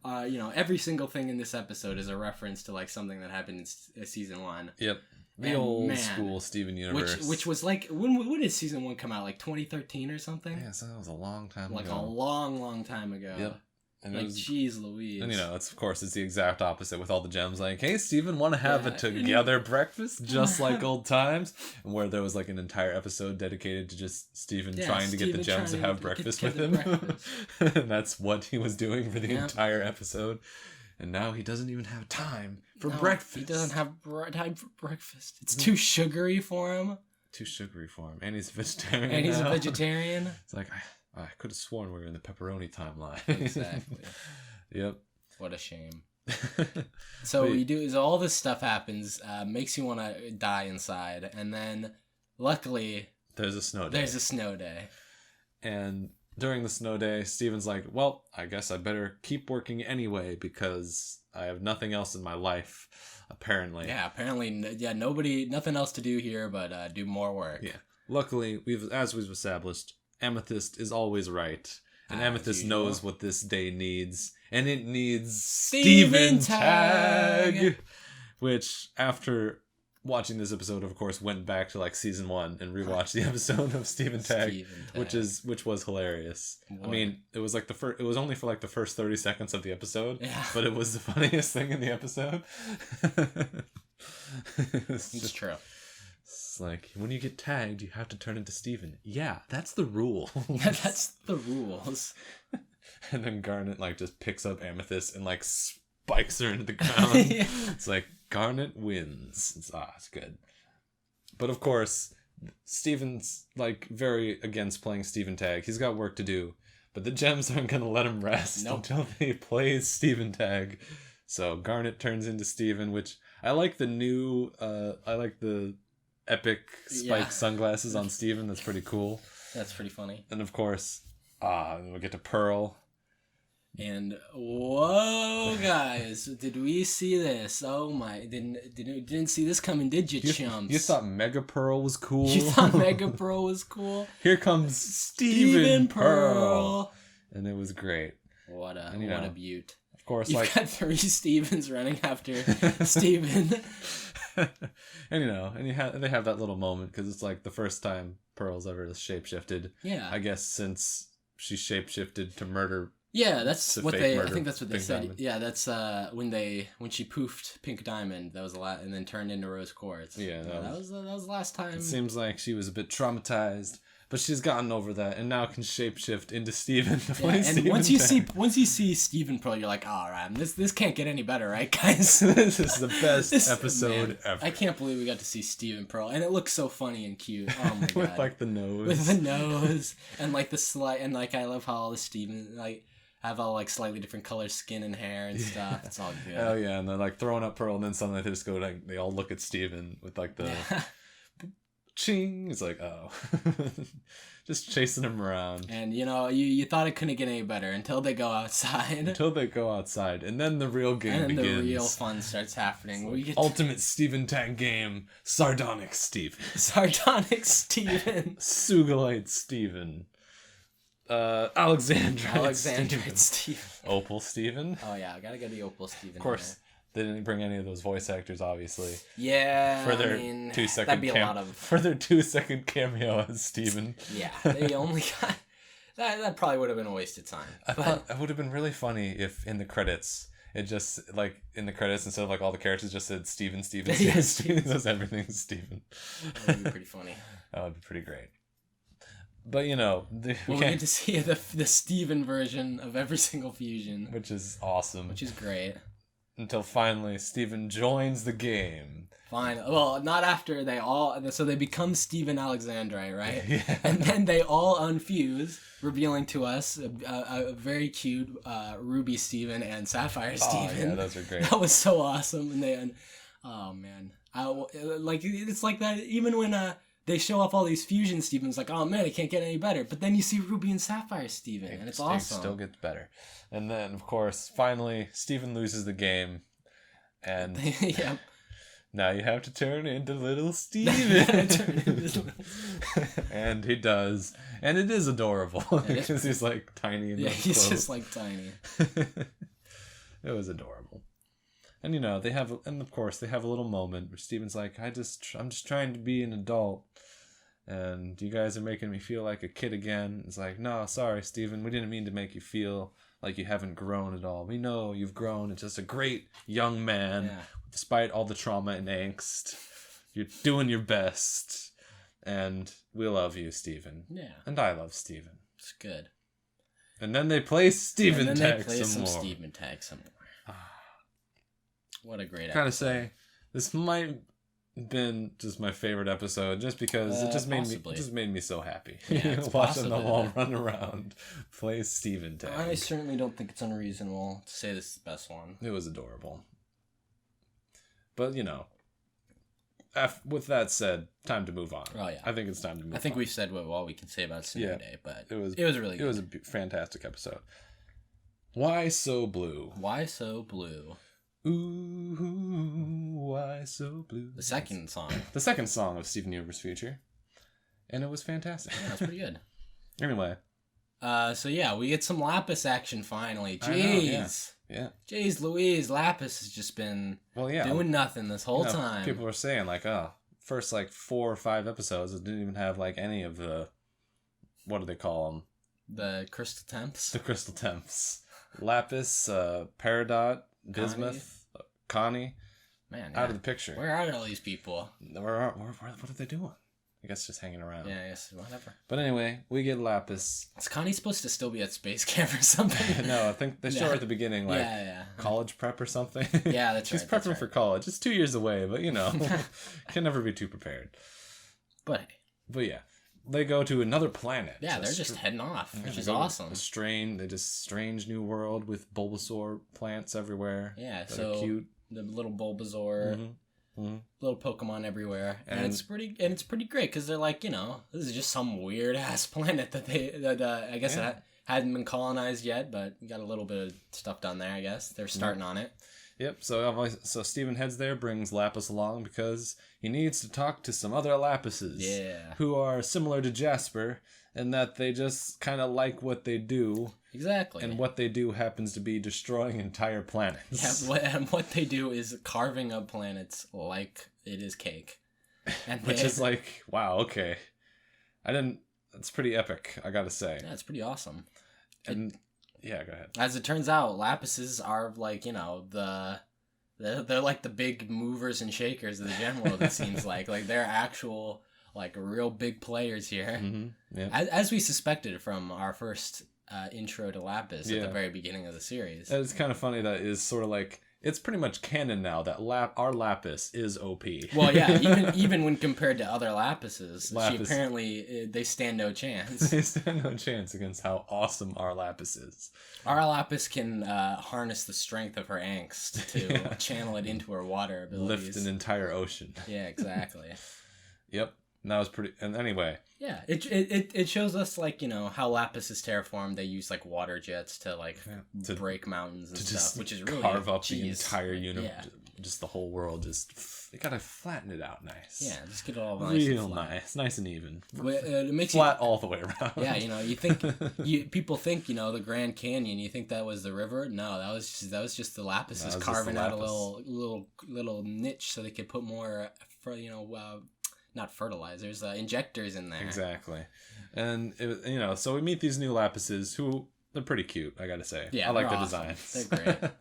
every single thing in this episode is a reference to something that happened in season 1. Yep. The old school Steven Universe. Which was when did season 1 come out? 2013 or something? Yeah, so that was a long time ago. A long time ago. Yep. And jeez Louise. And it's the exact opposite with all the gems. Hey, Steven, want to have a together breakfast just like old times? And where there was an entire episode dedicated to just Steven trying to get the gems to have breakfast with him. And that's what he was doing for the entire episode. And now he doesn't even have time for breakfast. He doesn't have time for breakfast. It's too sugary for him. And he's a vegetarian. It's I could have sworn we were in the pepperoni timeline. Exactly. Yep. What a shame. So all this stuff happens, makes you want to die inside, and then luckily there's a snow day. And during the snow day, Steven's like, well, I guess I better keep working anyway because I have nothing else in my life, apparently. Yeah, apparently, nothing else to do here but do more work. Yeah. Luckily, as we've established, Amethyst is always right. And Amethyst knows what this day needs. And it needs Steven Tag! Which, after watching this episode, of course, went back to like season 1 and rewatched the episode of Steven Tag, which was hilarious. What? I mean, it was like it was only for like the first 30 seconds of the episode, but it was the funniest thing in the episode. It's true. It's like, when you get tagged, you have to turn into Steven. Yeah, that's the rule. That's the rules. And then Garnet like just picks up Amethyst and like spikes her into the ground. Yeah. It's like, Garnet wins. It's good. But of course, Steven's like very against playing Steven Tag. He's got work to do, but the gems aren't gonna let him rest until he plays Steven Tag. So Garnet turns into Steven, which I like the new I like the epic spiked sunglasses on Steven. That's pretty cool. That's pretty funny. And of course, we get to Pearl. And whoa, guys, did we see this? Oh my, didn't see this coming, did you, chumps? You thought Mega Pearl was cool? You thought Mega Pearl was cool? Here comes Steven Pearl. And it was great. What a beaut. Of course, You've got 3 Stevens running after Steven. And they have that little moment because it's like the first time Pearl's ever shapeshifted. Yeah. I guess since she shapeshifted to murder. Yeah, that's what I think that's what they said. Diamond. Yeah, that's when she poofed Pink Diamond. That was a lot, and then turned into Rose Quartz. Yeah, that was the last time. It seems like she was a bit traumatized, but she's gotten over that, and now can shapeshift into Steven. And once you see Steven Pearl, you're like, all right, this can't get any better, right, guys? This is the best episode ever. I can't believe we got to see Steven Pearl, and it looks so funny and cute. Oh my god, with like the nose, and like the slight, and like I love how all the Steven like have all like slightly different color skin and hair and stuff. It's all good. Oh yeah, and they're like throwing up Pearl, and then suddenly they just go like they all look at Steven with like the ching. It's like, oh, just chasing him around. And you thought it couldn't get any better until they go outside. And then the real game begins. And the real fun starts happening. We get Ultimate Steven Tag game. Sardonic Steven. Sardonic Steven. Sugalite Steven. Alexandrite Steven. Opal Steven. Oh yeah, I gotta get the Opal Steven. Of course, they didn't bring any of those voice actors, obviously. Yeah, for their 2 second that'd be a lot of for their 2 second cameo as Steven. Yeah, they only got that. Probably would have been a waste of time. I thought it would have been really funny if in the credits it just like in the credits instead of like all the characters just said Steven. Yeah, Steven does everything Steven. That would be pretty funny. That would be pretty great. But we get to see the Steven version of every single fusion, which is awesome. Which is great. Until finally Steven joins the game. Fine. Well, not after they become Steven Alexandrite, right? Yeah. And then they all unfuse, revealing to us a very cute Ruby Steven and Sapphire Steven. Oh yeah, those are great. That was so awesome. And then, oh man, it's like that even when they show off all these fusion Stevens, like, oh man, it can't get any better. But then you see Ruby and Sapphire Steven, and it's awesome. It still gets better. And then, of course, finally, Steven loses the game. And yep. Now you have to turn into little Steven. And he does. And it is adorable. Because he's like tiny in those he's clothes. Just like tiny. It was adorable. And they have a little moment where Steven's like, I'm just trying to be an adult, and you guys are making me feel like a kid again. It's like, no, sorry, Steven, we didn't mean to make you feel like you haven't grown at all. We know you've grown. It's just a great young man, despite all the trauma and angst. You're doing your best, and we love you, Steven. Yeah. And I love Steven. It's good. And then they play Steven Tag some more. Steven Tag some more. What a great episode. Gotta say, this might have been just my favorite episode, just because it just made me so happy. Yeah, watching them all run around, play Steven Tag. I certainly don't think it's unreasonable to say this is the best one. It was adorable. But with that said, time to move on. Oh yeah, I think it's time to move on. I think we've said all we can say about Snow Day, but it was really good. It was a fantastic episode. Why So Blue? Why So Blue? Ooh, why so blue? The second song. The second song of Steven Universe Future. And it was fantastic. Yeah, it was pretty good. Anyway. So yeah, we get some Lapis action finally. Jeez. Yeah. Jeez Louise, Lapis has just been doing nothing this whole time. People were saying like, first like 4 or 5 episodes, it didn't even have like any of the, what do they call them? The crystal temps. The crystal temps. Lapis, Peridot, Bismuth, Connie. Man, out of the picture. Where are all these people? What are they doing? I guess just hanging around. Yeah, I guess whatever. But anyway, we get Lapis. Is Connie supposed to still be at space camp or something? No, I think they show her at the beginning, like college prep or something. Yeah, that's right. She's prepping for college. It's 2 years away, but can never be too prepared. But yeah, they go to another planet. Yeah, they're just heading off, which is awesome. Strange new world with Bulbasaur plants everywhere. Yeah, so cute. The little Bulbasaur. Mm-hmm. Little Pokemon everywhere, and it's pretty great because they're like, this is just some weird ass planet that I guess it hadn't been colonized yet, but got a little bit of stuff done there. I guess they're starting on it. Yep. So Steven heads there, brings Lapis along because he needs to talk to some other Lapises. Yeah. Who are similar to Jasper in that they just kind of like what they do. Exactly. And what they do happens to be destroying entire planets. Yeah, and what they do is carving up planets like it is cake. And which is like, wow, okay. That's pretty epic, I gotta say. Yeah, it's pretty awesome. And yeah, go ahead. As it turns out, Lapises are like, they're like the big movers and shakers of the gem world, it seems like. Like, they're actual, like, real big players here. Mm-hmm. Yep. As we suspected from our first intro to Lapis at the very beginning of the series. It's kind of funny that is sort of like, it's pretty much canon now that our Lapis is OP. Well, yeah, even when compared to other Lapises, she apparently, they stand no chance. They stand no chance against how awesome our Lapis is. Our Lapis can harness the strength of her angst to channel it into her water abilities. Lift an entire ocean. Yeah, exactly. Yep. And that was pretty... And anyway... Yeah, it shows us, like, how Lapis is terraformed. They use, like, water jets to, like, to break mountains and stuff, which is really... carve up the entire universe. Yeah. Just the whole world. Just... You gotta flatten it out nice. Yeah, just get it all nice real and flat. Nice and even. It makes flat all the way around. Yeah, you think... people think, the Grand Canyon, you think that was the river? No, that was just the Lapises carving out a little niche so they could put more, not fertilizers, injectors in there. Exactly. And, so we meet these new Lapises who, they're pretty cute, I gotta say. Yeah, I like the awesome. designs. They're great.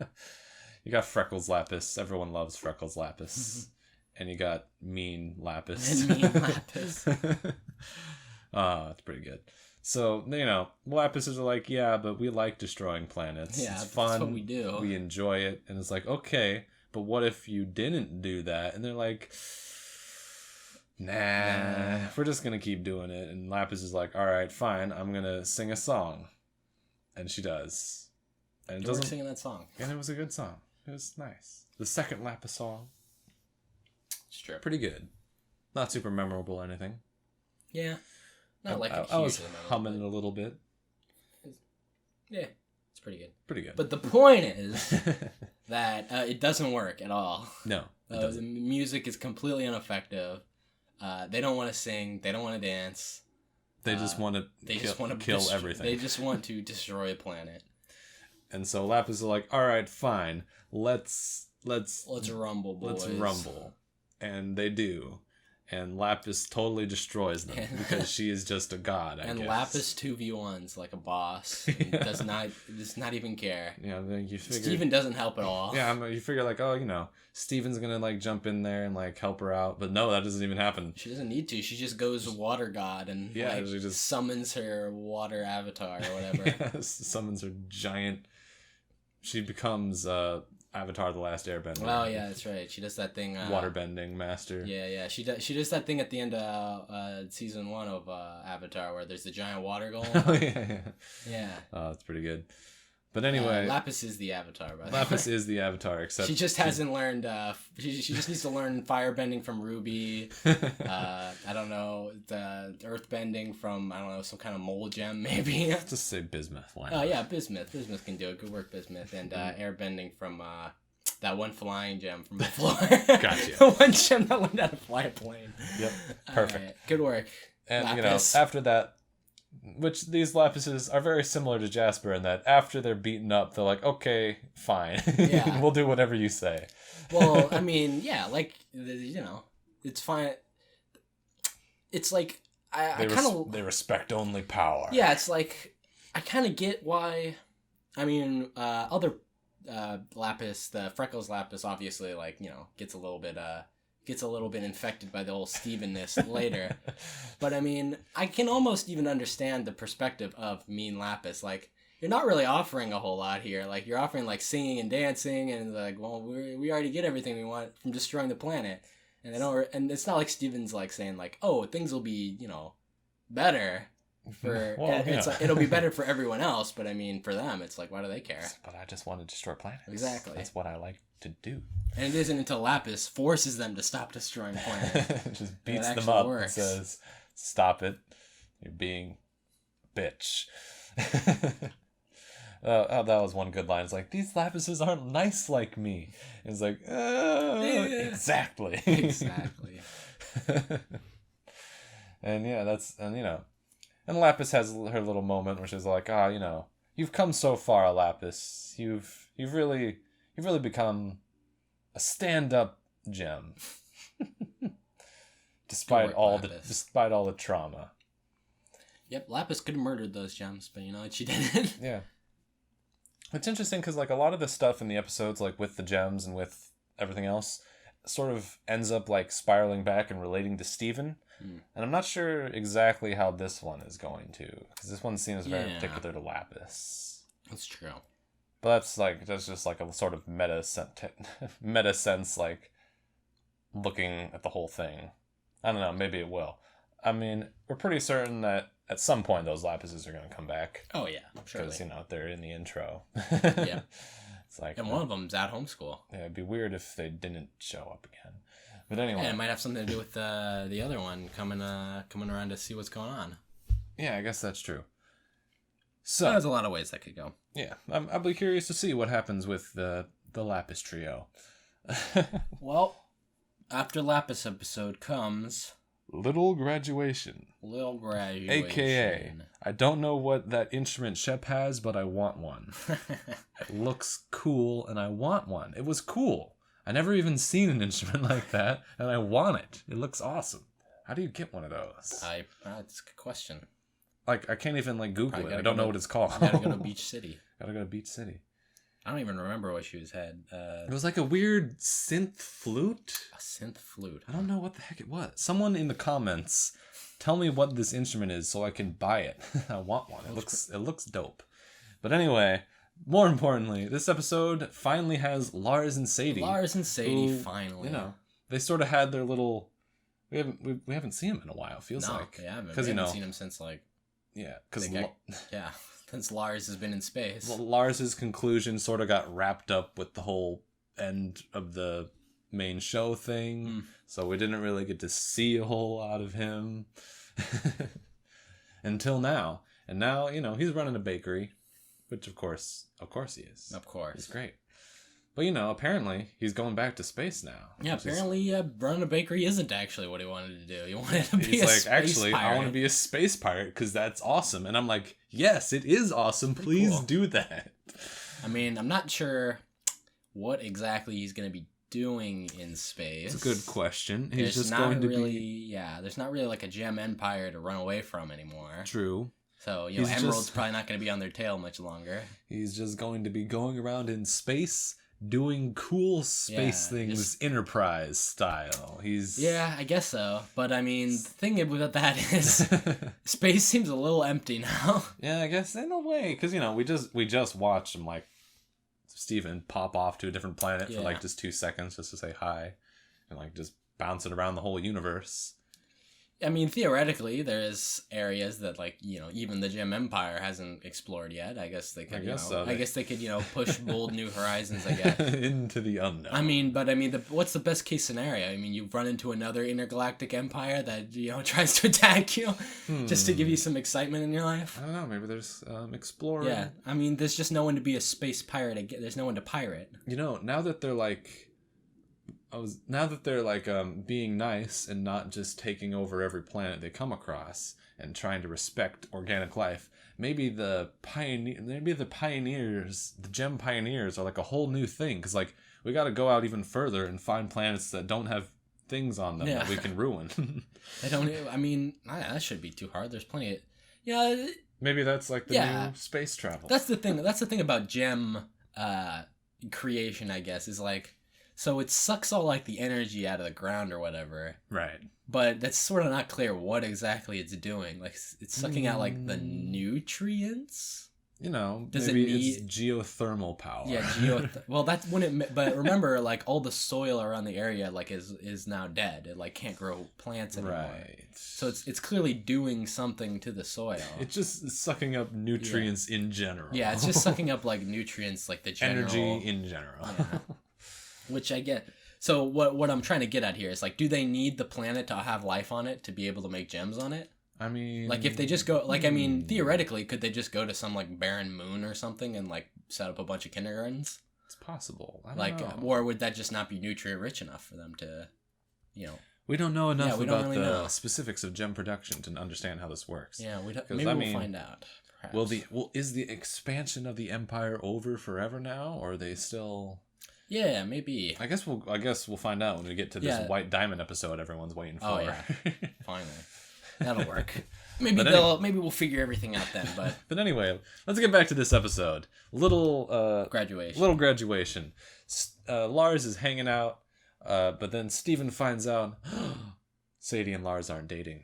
You got Freckles Lapis. Everyone loves Freckles Lapis. And you got Mean Lapis. And Mean Lapis. It's pretty good. So, Lapises are like, yeah, but we like destroying planets. Yeah, it's fun. That's what we do. We enjoy it. And it's like, okay, but what if you didn't do that? And they're like... Nah, we're just gonna keep doing it. And Lapis is like, all right, fine, I'm gonna sing a song. And she does. And you were singing that song. And it was a good song. It was nice. The second Lapis song. It's true. Pretty good. Not super memorable or anything. Yeah. Not like I was humming it a little bit. Yeah, it's pretty good. Pretty good. But the point is that it doesn't work at all. No. The music is completely ineffective. They don't want to sing. They don't want to dance. They just want to kill everything. They just want to destroy a planet. And so Lapis is like, all right, fine. Let's rumble, boys. Let's rumble. And they do. And Lapis totally destroys them because she is just a god, I guess. And Lapis 2v1s like a boss. Does not even care. Yeah, you figure Steven doesn't help at all. Yeah, you figure like, Steven's gonna like jump in there and like help her out, but no, that doesn't even happen. She doesn't need to. She just goes water god and she just summons her water avatar or whatever. Summons her giant. She becomes Avatar: The Last Airbender. Oh yeah, that's right. She does that thing. Waterbending master. Yeah. She does that thing at the end of season 1 of Avatar where there's the giant water golem. Oh yeah. Yeah. Oh, it's pretty good. But anyway, Lapis is the Avatar. By the Lapis way. is the Avatar, except she just hasn't learned. She just needs to learn firebending from Ruby. I don't know, the earthbending from, I don't know, some kind of mole gem maybe. Just say bismuth. Oh yeah, bismuth. Bismuth can do it. Good work, bismuth. And airbending from that one flying gem from before. Gotcha. The one gem that learned how to fly a plane. Yep. Perfect. Right. Good work. And Lapis. after that, which these Lapises are very similar to Jasper in that after they're beaten up, they're like, okay, fine. Yeah. We'll do whatever you say. Well, I mean, yeah, like, it's fine. It's like, I kind of... They respect only power. Yeah, it's like, I kind of get why, I mean, other Lapis, the Freckles Lapis, obviously, like, gets a little bit infected by the whole Steven-ness later. But I mean, I can almost even understand the perspective of Mean Lapis. Like, you're not really offering a whole lot here. Like, you're offering, like, singing and dancing, and like, well, we already get everything we want from destroying the planet. And they don't, and it's not like Steven's like saying like, oh, things will be, better for, well, it's like, it'll be better for everyone else. But I mean, for them, it's like, why do they care? But I just want to destroy planets. Exactly. That's what I like to do. And it isn't until Lapis forces them to stop destroying planets. Just beats them up works. and says, stop it. You're being a bitch. That was one good line. It's like, these Lapises aren't nice like me. It's like, exactly. Exactly. And yeah, and Lapis has her little moment, which is like, you've come so far, Lapis. You've really become a stand-up gem. despite all the trauma. Yep, Lapis could have murdered those gems, but she didn't. Yeah. It's interesting because like a lot of the stuff in the episodes, like with the gems and with everything else, sort of ends up like spiraling back and relating to Steven. And I'm not sure exactly how this one is going to, because this one seems very particular to Lapis. That's true. But that's just like a sort of meta sense, like looking at the whole thing. I don't know, maybe it will. I mean, we're pretty certain that at some point those Lapises are going to come back. Oh yeah, surely. Because they're in the intro. Yeah. It's like, and one of them's at homeschool. Yeah, it'd be weird if they didn't show up again. But anyway, yeah, it might have something to do with the other one coming around to see what's going on. Yeah, I guess that's true. So there's a lot of ways that could go. Yeah, I'll be curious to see what happens with the Lapis trio. Well, after Lapis episode comes Little Graduation. AKA, I don't know what that instrument Shep has, but I want one. It looks cool, and I want one. It was cool. I never even seen an instrument like that, and I want it. It looks awesome. How do you get one of those? That's a good question. Like, I can't even, Google it. I don't know what it's called. Gotta go to Beach City. Gotta go to Beach City. I don't even remember what she had. It was like a weird synth flute. A synth flute. I don't know what the heck it was. Someone in the comments, tell me what this instrument is so I can buy it. I want one. It looks dope. But anyway, more importantly, this episode finally has Lars and Sadie. Who, finally. They sort of had their little. We haven't seen them in a while. Feels like. Yeah, we haven't seen them since Yeah, because since Lars has been in space. Well, Lars's conclusion sort of got wrapped up with the whole end of the main show thing, so we didn't really get to see a whole lot of him until now. And now, he's running a bakery, which of course he is. Of course. He's great. But, apparently he's going back to space now. Yeah, apparently running a bakery isn't actually what he wanted to do. He wanted to be a space pirate. Actually, I want to be a space pirate because that's awesome. And I'm like, yes, it is awesome. Please do that. I mean, I'm not sure what exactly he's going to be doing in space. It's a good question. He's just going to be... Yeah, there's not really like a gem empire to run away from anymore. True. So, Emerald's probably not going to be on their tail much longer. He's just going to be going around in space doing cool space things, Enterprise style. Yeah, I guess so. But I mean, the thing about that is, space seems a little empty now. Yeah, I guess in a way, because we just watched him Steven pop off to a different planet for just 2 seconds just to say hi, and just bounce it around the whole universe. I mean, theoretically, there's areas that, like, even the Gem Empire hasn't explored yet. I guess they could, I guess they could, push bold new horizons, I guess. Into the unknown. I mean, what's the best case scenario? I mean, you run into another intergalactic empire that, tries to attack you just to give you some excitement in your life. I don't know. Maybe there's exploring. Yeah. I mean, there's just no one to be a space pirate. There's no one to pirate. Now that they're being nice and not just taking over every planet they come across and trying to respect organic life, maybe the pioneers, the Gem pioneers, are like a whole new thing, because like we got to go out even further and find planets that don't have things on them that we can ruin. I mean, that shouldn't be too hard. There's plenty of maybe that's like the new space travel. That's the thing about Gem creation, I guess, is like, so it sucks all like the energy out of the ground or whatever. Right. But that's sort of not clear what exactly it's doing. Like, it's sucking out like the nutrients. Does maybe it's geothermal power. Yeah, well, that's when it. But remember, like, all the soil around the area like is now dead. It like can't grow plants anymore. Right. So it's clearly doing something to the soil. It's just sucking up nutrients in general. Yeah, it's just sucking up like nutrients, like the general energy in general. Yeah. Which I get. So what I'm trying to get at here is, like, do they need the planet to have life on it to be able to make gems on it? I mean, like, if they just go, like, I mean, theoretically, could they just go to some like barren moon or something and like set up a bunch of kindergartens? It's possible. I don't know. Or would that just not be nutrient rich enough for them to, We don't know enough about the specifics of gem production to understand how this works. Yeah, we'll find out. Perhaps. Is the expansion of the empire over forever now, or are they still? Yeah, maybe. I guess we'll find out when we get to this White Diamond episode everyone's waiting for. Oh yeah, finally, that'll work. Maybe we'll figure everything out then. But anyway, let's get back to this episode. Little graduation. Lars is hanging out, but then Steven finds out Sadie and Lars aren't dating.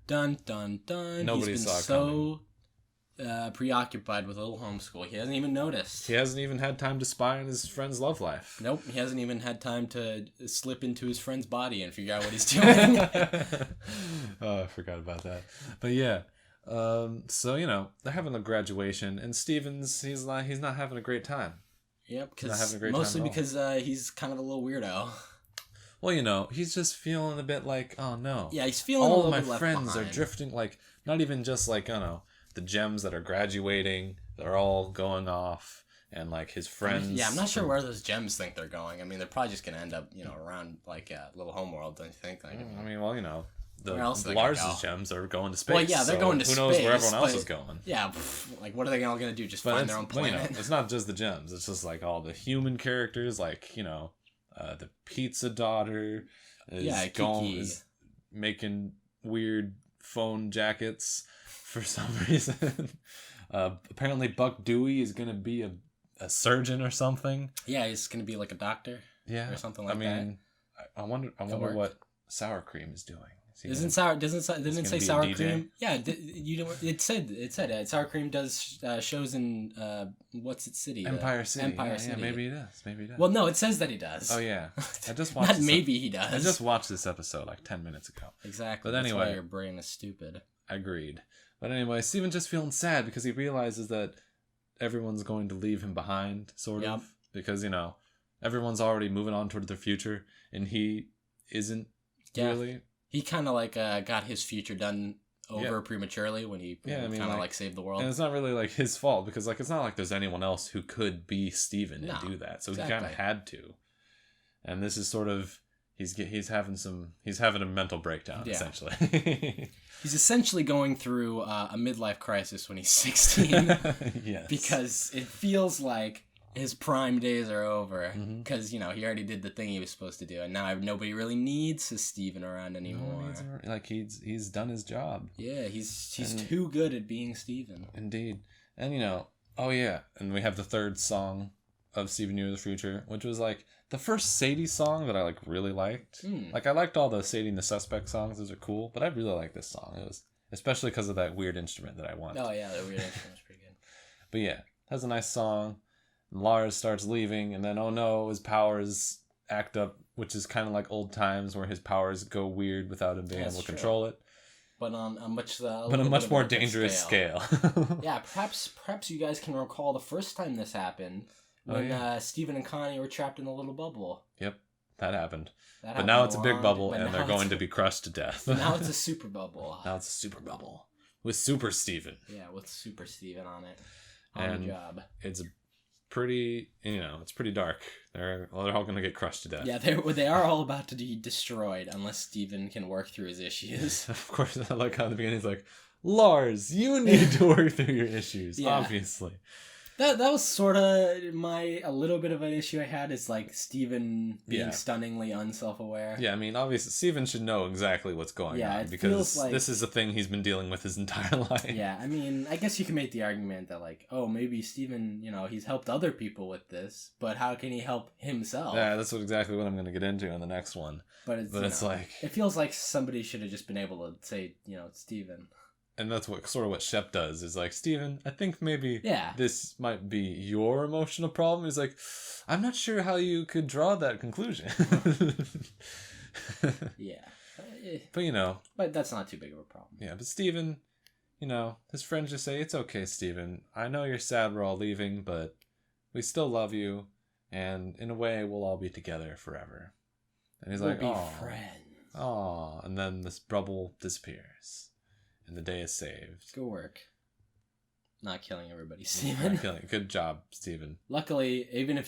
Dun dun dun. Nobody saw it coming. Preoccupied with a little homeschool. He hasn't even noticed. He hasn't even had time to spy on his friend's love life. Nope, he hasn't even had time to slip into his friend's body and figure out what he's doing. Oh, I forgot about that. But yeah, so they're having a graduation, and Steven's he's not having a great time. Yep, mostly because he's kind of a little weirdo. Well, he's just feeling a bit like, oh no. Yeah, he's feeling all of my friends are drifting, like, not even just like, the gems that are graduating, they're all going off, and like his friends. I'm not sure where those gems think they're going. I mean, they're probably just gonna end up, around like a little homeworld, don't you think? Like, I mean, the Lars's gems are going to space. Well, yeah, they're going to space. Who knows where everyone else is going? Yeah, like, what are they all gonna do? Just find their own planet? It's not just the gems. It's just like all the human characters, like the pizza daughter is making weird phone jackets. For some reason. Apparently Buck Dewey is going to be a surgeon or something. Yeah, he's going to be like a doctor. Yeah. Or something like that. I wonder what Sour Cream is doing. Didn't it say Sour Cream? Yeah, it said Sour Cream does shows in what's its city? Empire City. Yeah, maybe he does. Well, no, it says that he does. Oh yeah, I just watched. Maybe he does. I just watched this episode like 10 minutes ago. Exactly. But anyway, that's why your brain is stupid. Agreed. But anyway, Steven's just feeling sad because he realizes that everyone's going to leave him behind, sort of. Because, everyone's already moving on toward their future, and he isn't really. He kind of like got his future done over prematurely when he kind of like saved the world. And it's not really like his fault because like it's not like there's anyone else who could be Steven and do that. So he kind of had to. And this is sort of he's having a mental breakdown essentially. He's essentially going through a midlife crisis when he's 16. Yes. Because it feels like his prime days are over. Because, he already did the thing he was supposed to do. And now nobody really needs his Steven around anymore. Like, he's done his job. Yeah, he's too good at being Steven. Indeed. And, and we have the third song of Steven Universe of the Future, which was, like, the first Sadie song that I, like, really liked. Like, I liked all the Sadie and the Suspect songs. Those are cool. But I really like this song. It was, especially because of that weird instrument that I want. Oh, yeah, that weird instrument was pretty good. But, yeah, it has a nice song. And Lars starts leaving, and then, oh, no, his powers act up, which is kind of like old times where his powers go weird without him being able to control it. but on a much more dangerous scale. Yeah, perhaps you guys can recall the first time this happened when Stephen and Connie were trapped in the little bubble. Yep, that happened. But now it's a big bubble, and they're going to be crushed to death. Now it's a super bubble. Now it's a super bubble with Super Steven. Yeah, with Super Steven on it. On the job. It's pretty, it's pretty dark. They're all going to get crushed to death. Yeah, they are all about to be destroyed unless Steven can work through his issues. Of course, I like how at the beginning he's like, Lars, you need to work through your issues, obviously. That was sort of a little bit of an issue I had, is like Steven being stunningly unself-aware. Yeah, I mean, obviously Steven should know exactly what's going on, because this is a thing he's been dealing with his entire life. Yeah, I mean, I guess you can make the argument that like, oh, maybe Steven, he's helped other people with this, but how can he help himself? Yeah, that's exactly what I'm going to get into in the next one. But it's like... It feels like somebody should have just been able to say, it's Steven. And that's what Shep does, is like, Steven, I think maybe this might be your emotional problem. He's like, I'm not sure how you could draw that conclusion. Yeah. But, But that's not too big of a problem. Yeah, but Steven, his friends just say, it's okay, Steven. I know you're sad we're all leaving, but we still love you. And in a way, we'll all be together forever. And he's like, we'll be friends. Aw. And then this bubble disappears. And the day is saved. Good work. Not killing everybody, Steven. Not killing. Good job, Steven. Luckily, even if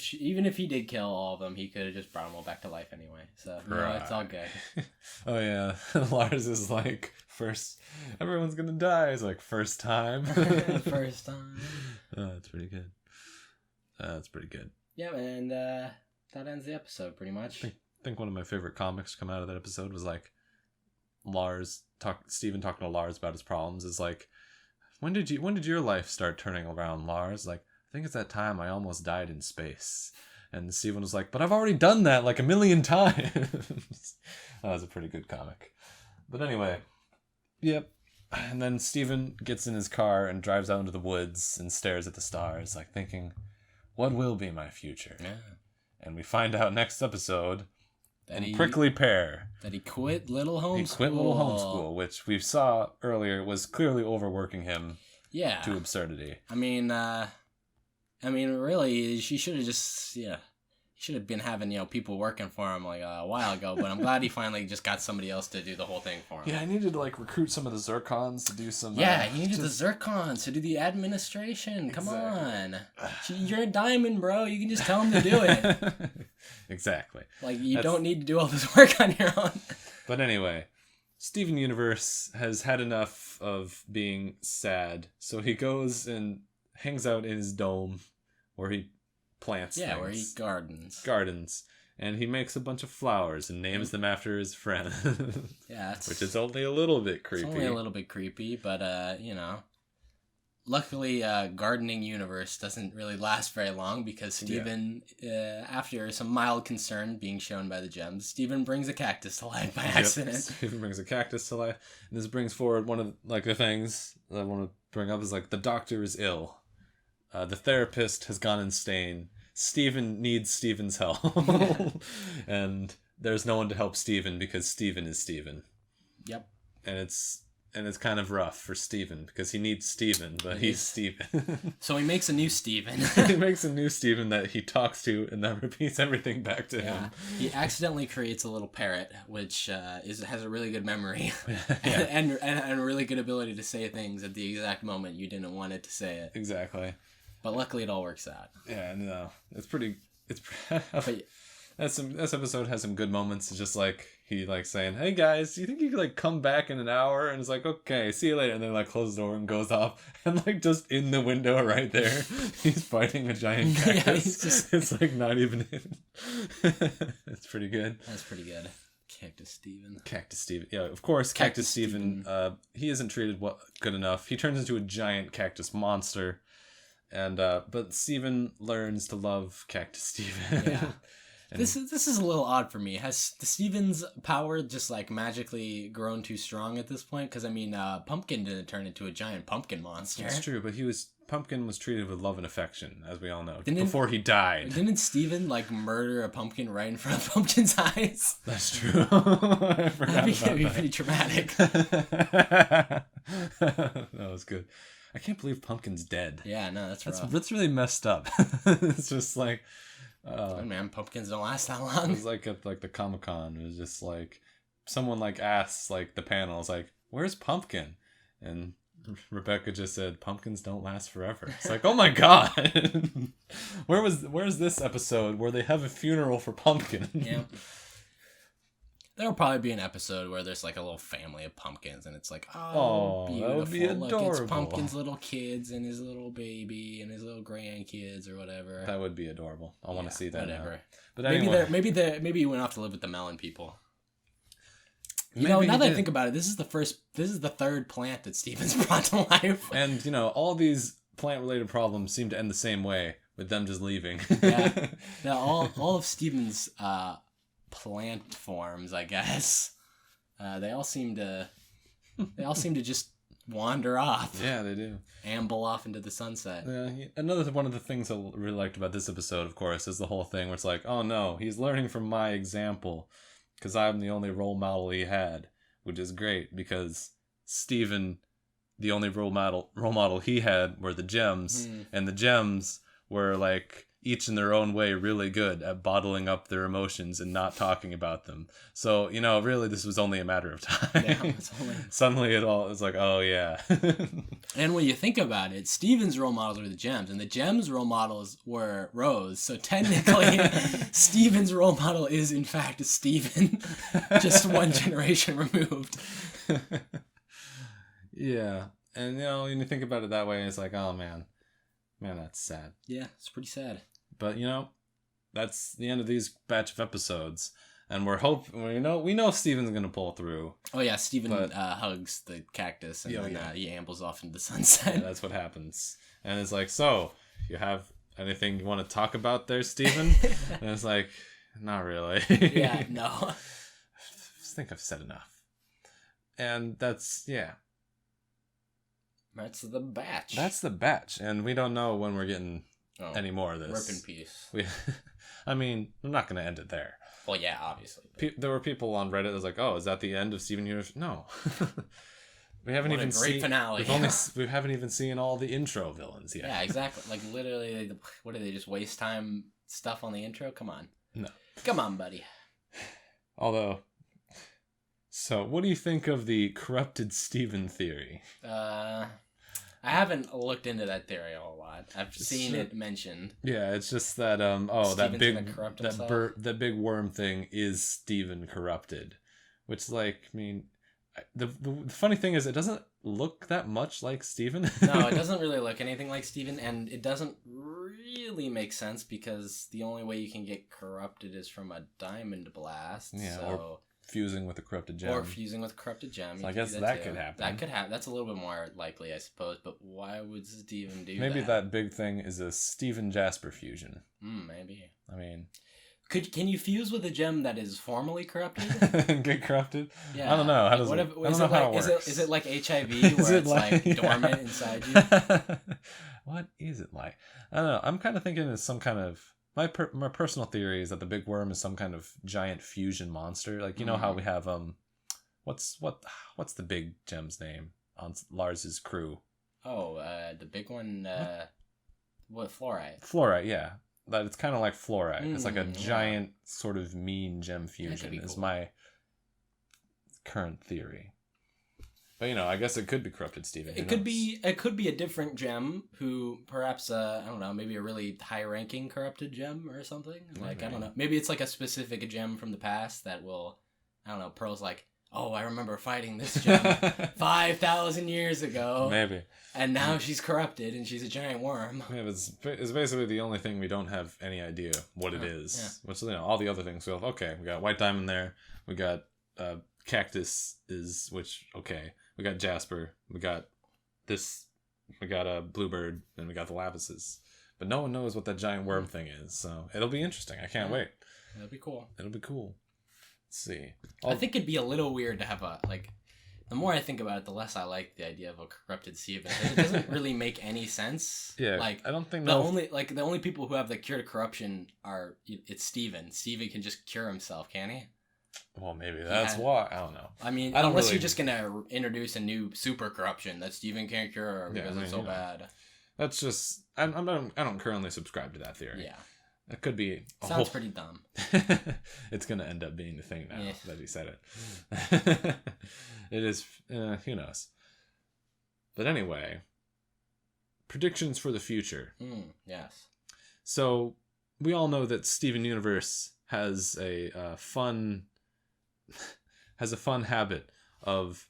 he did kill all of them, he could have just brought them all back to life anyway. So it's all good. Oh yeah, Lars is like, first, everyone's gonna die. He's like, first time. First time. Oh, that's pretty good. That's pretty good. Yeah, and that ends the episode pretty much. I think one of my favorite comics come out of that episode was like Steven talking to Lars about his problems. Is like, when did your life start turning around, Lars? Like, I think it's that time I almost died in space. And Steven was like, but I've already done that like 1,000,000 times. That was a pretty good comic. But anyway, yep. And then Steven gets in his car and drives out into the woods and stares at the stars, like thinking, what will be my future? Yeah. And we find out next episode, Prickly Pear, that he quit Little Homeschool. He quit Little Homeschool, which we saw earlier was clearly overworking him to absurdity. I mean, really, she should have just, he should have been having, people working for him like a while ago, but I'm glad he finally just got somebody else to do the whole thing for him. Yeah, I needed to recruit some of the Zircons to do some... Yeah, you needed the Zircons to do the administration. Come on. You're a diamond, bro. You can just tell them to do it. Exactly. Like, you don't need to do all this work on your own. But anyway, Steven Universe has had enough of being sad, so he goes and hangs out in his dome where he plants things. Where he gardens, and he makes a bunch of flowers and names them after his friend. Which is only a little bit creepy. It's only a little bit creepy, but luckily Gardening Universe doesn't really last very long, because Steven, after some mild concern being shown by the gems, Steven brings a cactus to life by accident. Steven brings a cactus to life, and this brings forward one of the things that I want to bring up, is the doctor is ill. The therapist has gone insane. Steven needs Steven's help. And there's no one to help Steven because Steven is Steven. Yep. And it's kind of rough for Steven because he needs Steven, but he's Steven. So he makes a new Steven. He makes a new Steven that he talks to and that repeats everything back to him. He accidentally creates a little parrot, which has a really good memory and a really good ability to say things at the exact moment you didn't want it to say it. Exactly. But luckily it all works out. Yeah, no. This episode has some good moments. It's just he saying, hey guys, do you think you could come back in an hour? And it's like, okay, see you later. And then closes the door and goes off. And just in the window right there, he's fighting a giant cactus. It's not even in. It's pretty good. That's pretty good. Cactus Steven. Yeah, of course, Cactus Steven. He isn't treated good enough. He turns into a giant cactus monster. And but Steven learns to love Cactus Steven. Yeah. This is a little odd for me. Has the Steven's power just magically grown too strong at this point? Because Pumpkin didn't turn into a giant pumpkin monster. That's true, but he was Pumpkin was treated with love and affection, as we all know, before he died. Didn't Steven, murder a pumpkin right in front of Pumpkin's eyes? That's true. That'd be pretty traumatic. That was good. I can't believe Pumpkin's dead. Yeah, no, that's rough. That's really messed up. It's just like... man, pumpkins don't last that long. It was like at the Comic-Con. It was just like... Someone asks the panel, where's Pumpkin? And... Rebecca just said, pumpkins don't last forever. It's like, oh my god. Where's this episode where they have a funeral for Pumpkin? Yeah. There'll probably be an episode where there's a little family of pumpkins and it's oh beautiful. That would be adorable. Look, it's Pumpkin's little kids and his little baby and his little grandkids or whatever. That would be adorable. I want to see that whatever. Now. But anyway. Maybe he went off to live with the melon people. Now that I think about it, this is the third plant that Steven's brought to life. And, all these plant-related problems seem to end the same way, with them just leaving. Yeah. Now, all of Steven's plant forms, I guess, they all seem to just wander off. Yeah, they do. Amble off into the sunset. Yeah, another one of the things I really liked about this episode, of course, is the whole thing where it's oh no, he's learning from my example. Because I'm the only role model he had, which is great because Steven, the only role model he had were the gems, and the gems were each in their own way really good at bottling up their emotions and not talking about them. So, really this was only a matter of time. Yeah, Suddenly it all is oh yeah. And when you think about it, Steven's role models were the gems, and the gems' role models were Rose. So technically, Steven's role model is in fact Steven, just one generation removed. Yeah, and when you think about it that way, it's oh man, that's sad. Yeah, it's pretty sad. But that's the end of these batch of episodes, and we're hoping we know Steven's gonna pull through. Oh yeah, Steven hugs the cactus and then he ambles off into the sunset. Yeah, that's what happens. And it's so you have anything you want to talk about there, Steven? And it's not really. Yeah, no. I think I've said enough. And that's That's the batch. That's the batch, and we don't know when we're getting any more of this. Rip in peace. I mean, I'm not going to end it there. Well, yeah, obviously. There were people on Reddit that was oh, is that the end of Steven Universe? No. We haven't even seen... finale. We haven't even seen all the intro villains yet. Yeah, exactly. Literally, what do they just waste time stuff on the intro? Come on. No. Come on, buddy. Although... So, what do you think of the corrupted Steven theory? I haven't looked into that theory a whole lot. I've seen it mentioned. Yeah, it's just that that big worm thing is Steven corrupted, which the funny thing is it doesn't look that much like Steven. No, it doesn't really look anything like Steven, and it doesn't really make sense because the only way you can get corrupted is from a diamond blast. Yeah. So. Fusing with a corrupted gem. So I guess that could happen. That could happen. That's a little bit more likely, I suppose. But why would Steven do that? Maybe that big thing is a Steven Jasper fusion. Maybe. I mean... Can you fuse with a gem that is formerly corrupted? Get corrupted? Yeah. I don't know. How does it works. Is it like HIV where it's dormant inside you? What is it like? I don't know. I'm kind of thinking it's some kind of... My personal theory is that the big worm is some kind of giant fusion monster. How we have what's the big gem's name on Lars's crew? Oh, the big one. What fluorite? Fluorite, yeah. That it's kind of like fluorite. It's a giant sort of mean gem fusion. Is my current theory. But I guess it could be corrupted Steven. It could be a different gem who perhaps I don't know, maybe a really high-ranking corrupted gem or something. I don't know. Maybe it's a specific gem from the past that will, I don't know, Pearl's oh, I remember fighting this gem 5,000 years ago. Maybe. And now she's corrupted and she's a giant worm. Yeah, it's basically the only thing we don't have any idea what it is. Yeah. Which, all the other things, we got white diamond there. We got cactus we got Jasper, we got a bluebird, and we got the lapises. But no one knows what that giant worm thing is, so it'll be interesting. I can't wait. It'll be cool. It'll be cool. Let's see. I think it'd be a little weird to have a The more I think about it, the less I like the idea of a corrupted Steven. It doesn't really make any sense. Yeah, like I don't think the only people who have the cure to corruption it's Steven. Steven can just cure himself, can he? Well, maybe that's why. I don't know. I mean, unless you're just gonna introduce a new super corruption that Steven can't cure because it's so bad. That's just I don't currently subscribe to that theory. Yeah, it could be. Sounds pretty dumb. It's gonna end up being the thing now that he said it. It is. Who knows? But anyway, predictions for the future. Yes. So we all know that Steven Universe has a fun habit of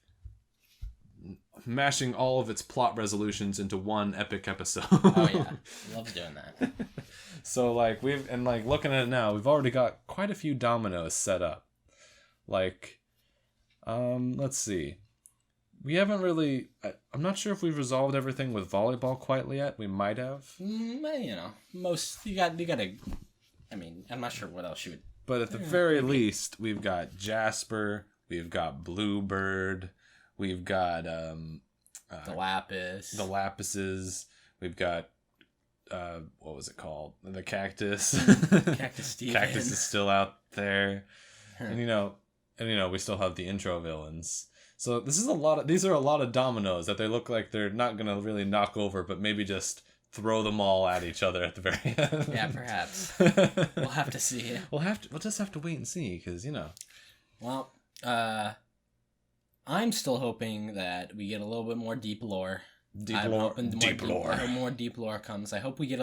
mashing all of its plot resolutions into one epic episode. Oh yeah, loves doing that. So like looking at it now, we've already got quite a few dominoes set up. Like, let's see. We haven't really. I'm not sure if we've resolved everything with volleyball quite yet. We might have. Most you gotta. I mean, I'm not sure what else you would. But at the very least, we've got Jasper. We've got Bluebird. We've got the Lapis. The Lapises. We've got what was it called? The Cactus. Cactus Steven. Cactus is still out there. And we still have the intro villains. So these are a lot of dominoes that they look like they're not gonna really knock over, but maybe just throw them all at each other at the very end. Yeah, perhaps. We'll have to see. We'll just have to wait and see, because Well, I'm still hoping that we get a little bit more deep lore. More deep lore comes. I hope we get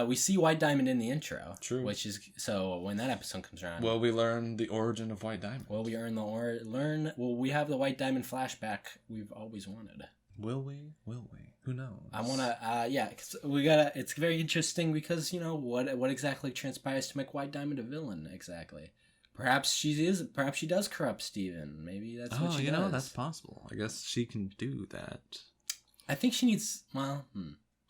we see White Diamond in the intro. True. Which is so when that episode comes around. Will we learn the origin of White Diamond? Will we Will we have the White Diamond flashback we've always wanted? Will we? Who knows? I wanna. Cause we gotta. It's very interesting because what exactly transpires to make White Diamond a villain exactly. Perhaps she does corrupt Steven. Maybe that's what she does. That's possible. I guess she can do that. I think she needs.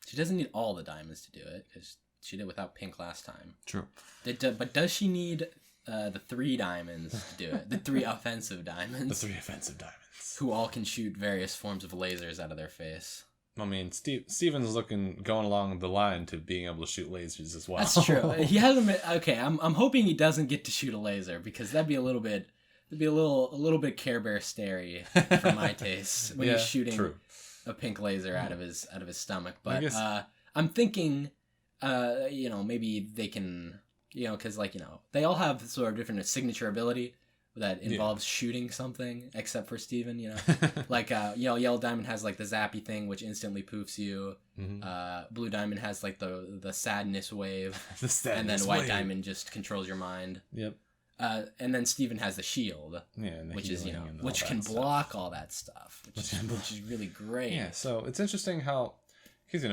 She doesn't need all the diamonds to do it because she did without Pink last time. True. But does she need the 3 diamonds to do it? The 3 offensive diamonds. The 3 offensive diamonds. Who all can shoot various forms of lasers out of their face. I mean, Steven's going along the line to being able to shoot lasers as well. That's true. He hasn't. Okay, I'm hoping he doesn't get to shoot a laser because that'd be a little bit Care Bear stary for my taste when he's shooting a pink laser out of his stomach. But I'm thinking, maybe they can, because they all have sort of different signature ability that involves shooting something, except for Steven, like Yellow Diamond has like the zappy thing which instantly poofs you. Mm-hmm. Blue Diamond has like the sadness wave, and then White Diamond just controls your mind. Yep. And then Steven has the shield, which is which can block all that stuff, which is really great. Yeah, so it's interesting how, because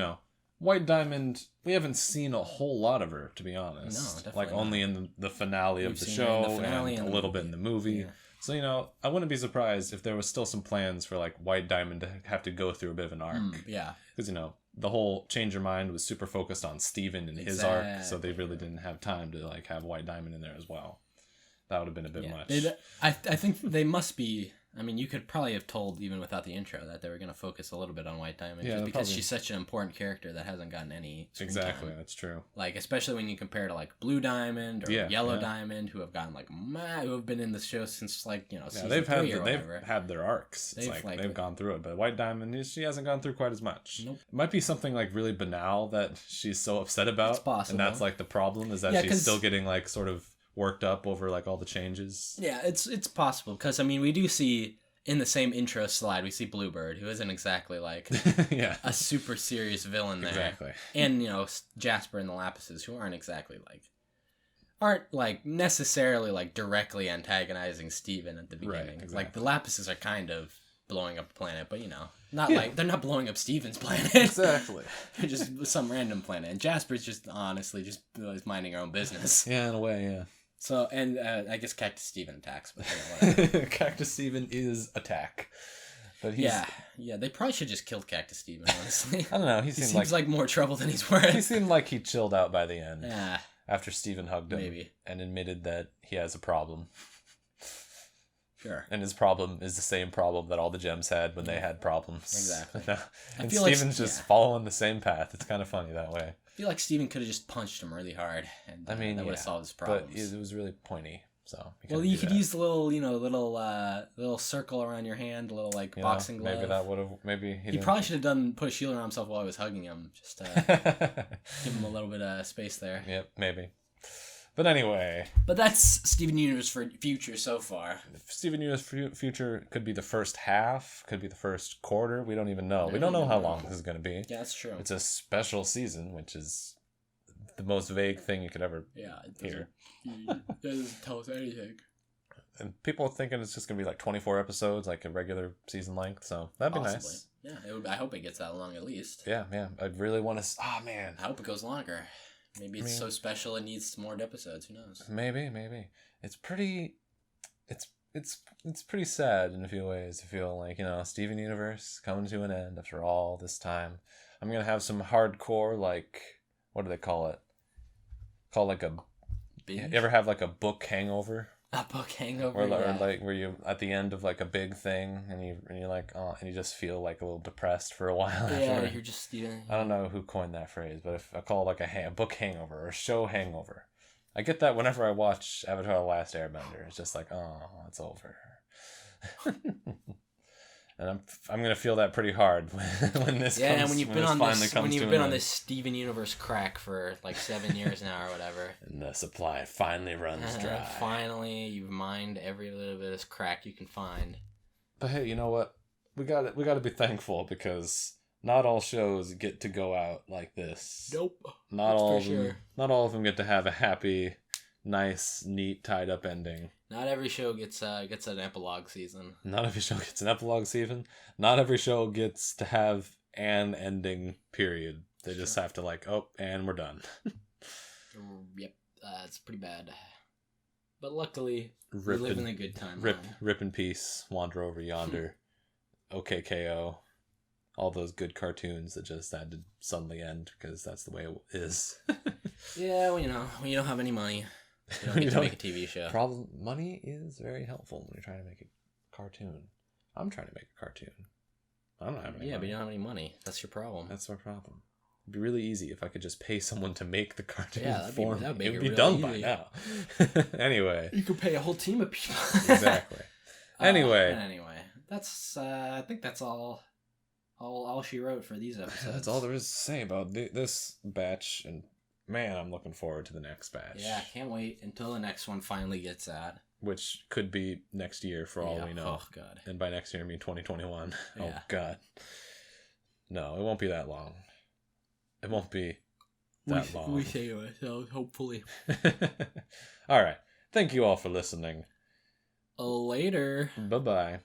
White Diamond, we haven't seen a whole lot of her, to be honest. No, definitely like only in the finale of the show and a little bit in the movie. Yeah. So I wouldn't be surprised if there was still some plans for like White Diamond to have to go through a bit of an arc. Yeah, because the whole Change Your Mind was super focused on Steven and his arc, so they really didn't have time to like have White Diamond in there as well. That would have been a bit much. I think they must be. I mean, you could probably have told even without the intro that they were going to focus a little bit on White Diamond, just because she's such an important character that hasn't gotten any screen time. That's true. Like especially when you compare to like Blue Diamond or Yellow Diamond, who have gotten who have been in the show since season 3 or whatever. They've had their arcs. They've gone through it, but White Diamond, she hasn't gone through quite as much. Nope. It might be something like really banal that she's so upset about. It's possible, and that's like the problem is that she's still getting like sort of worked up over like all the changes. Yeah, it's possible because we do see in the same intro slide we see Bluebird, who isn't exactly like a super serious villain there. Exactly. And Jasper and the Lapises, who aren't necessarily like directly antagonizing Steven at the beginning. Right, exactly. Like the Lapises are kind of blowing up the planet, but they're not blowing up Steven's planet. Exactly. They're just some random planet. And Jasper's just honestly just minding her own business. Yeah, in a way, yeah. So, and I guess Cactus Steven attacks, but whatever. Cactus Steven is attack. But yeah, they probably should just kill Cactus Steven, honestly. I don't know, he seems like more trouble than he's worth. He seemed like he chilled out by the end. Yeah. After Steven hugged him and admitted that he has a problem. Sure. And his problem is the same problem that all the gems had when they had problems. Exactly. And Steven's just following the same path. It's kind of funny that way. I feel like Steven could have just punched him really hard, and that would have solved his problems. But it was really pointy. So you could use the little circle around your hand, a little boxing glove. Maybe that would have. Maybe he probably should have put a shield around himself while he was hugging him, just give him a little bit of space there. Yep, maybe. But anyway. But that's Steven Universe for future so far. Steven Universe future could be the first half, could be the first quarter. We don't even know. We don't know how long this is going to be. Yeah, that's true. It's a special season, which is the most vague thing you could ever hear. It doesn't tell us anything. And people are thinking it's just going to be 24 episodes, like a regular season length. So that'd be nice. Yeah, I hope it gets that long at least. Yeah. I'd really want to... Oh, man. I hope it goes longer. Maybe it's so special it needs more episodes. Who knows? Maybe. It's pretty... It's pretty sad in a few ways. I feel like, Steven Universe coming to an end after all this time. I'm going to have some hardcore, what do they call it? Called a... Binge? You ever have a book hangover? A book hangover, or where you at the end of a big thing and you're like, oh, and you just feel a little depressed for a while. Yeah, you're just I don't know who coined that phrase, but if I call it a book hangover or a show hangover, I get that whenever I watch Avatar: The Last Airbender. It's just oh, it's over. And I'm gonna feel that pretty hard when this comes. And when you've been on this Steven Universe crack for 7 years now or whatever, and the supply finally runs dry. Finally, you've mined every little bit of crack you can find. But hey, you know what? We got to be thankful because not all shows get to go out like this. Nope. Not all of them get to have a happy, nice, neat, tied up ending. Not every show gets an epilogue season. Not every show gets an epilogue season. Not every show gets to have an ending period. They just have to and we're done. Yep, it's pretty bad. But luckily, we live in a good time. Rip in peace, Wander Over Yonder, OKKO, all those good cartoons that just had to suddenly end because that's the way it is. Yeah, when you don't have any money. You don't get to make a TV show. Money is very helpful when you're trying to make a cartoon. I'm trying to make a cartoon. I don't have any money. But you don't have any money. That's your problem. That's my problem. It'd be really easy if I could just pay someone to make the cartoon for me. It would be done by now. Anyway. You could pay a whole team of people. Exactly. Anyway. That's I think that's all she wrote for these episodes. That's all there is to say about this batch, and man, I'm looking forward to the next batch. Yeah, can't wait until the next one finally gets out. Which could be next year for all we know. Oh, God. And by next year, I mean 2021. Yeah. Oh, God. No, it won't be that long. It won't be that long. We say to ourselves, hopefully. All right. Thank you all for listening. Later. Bye-bye.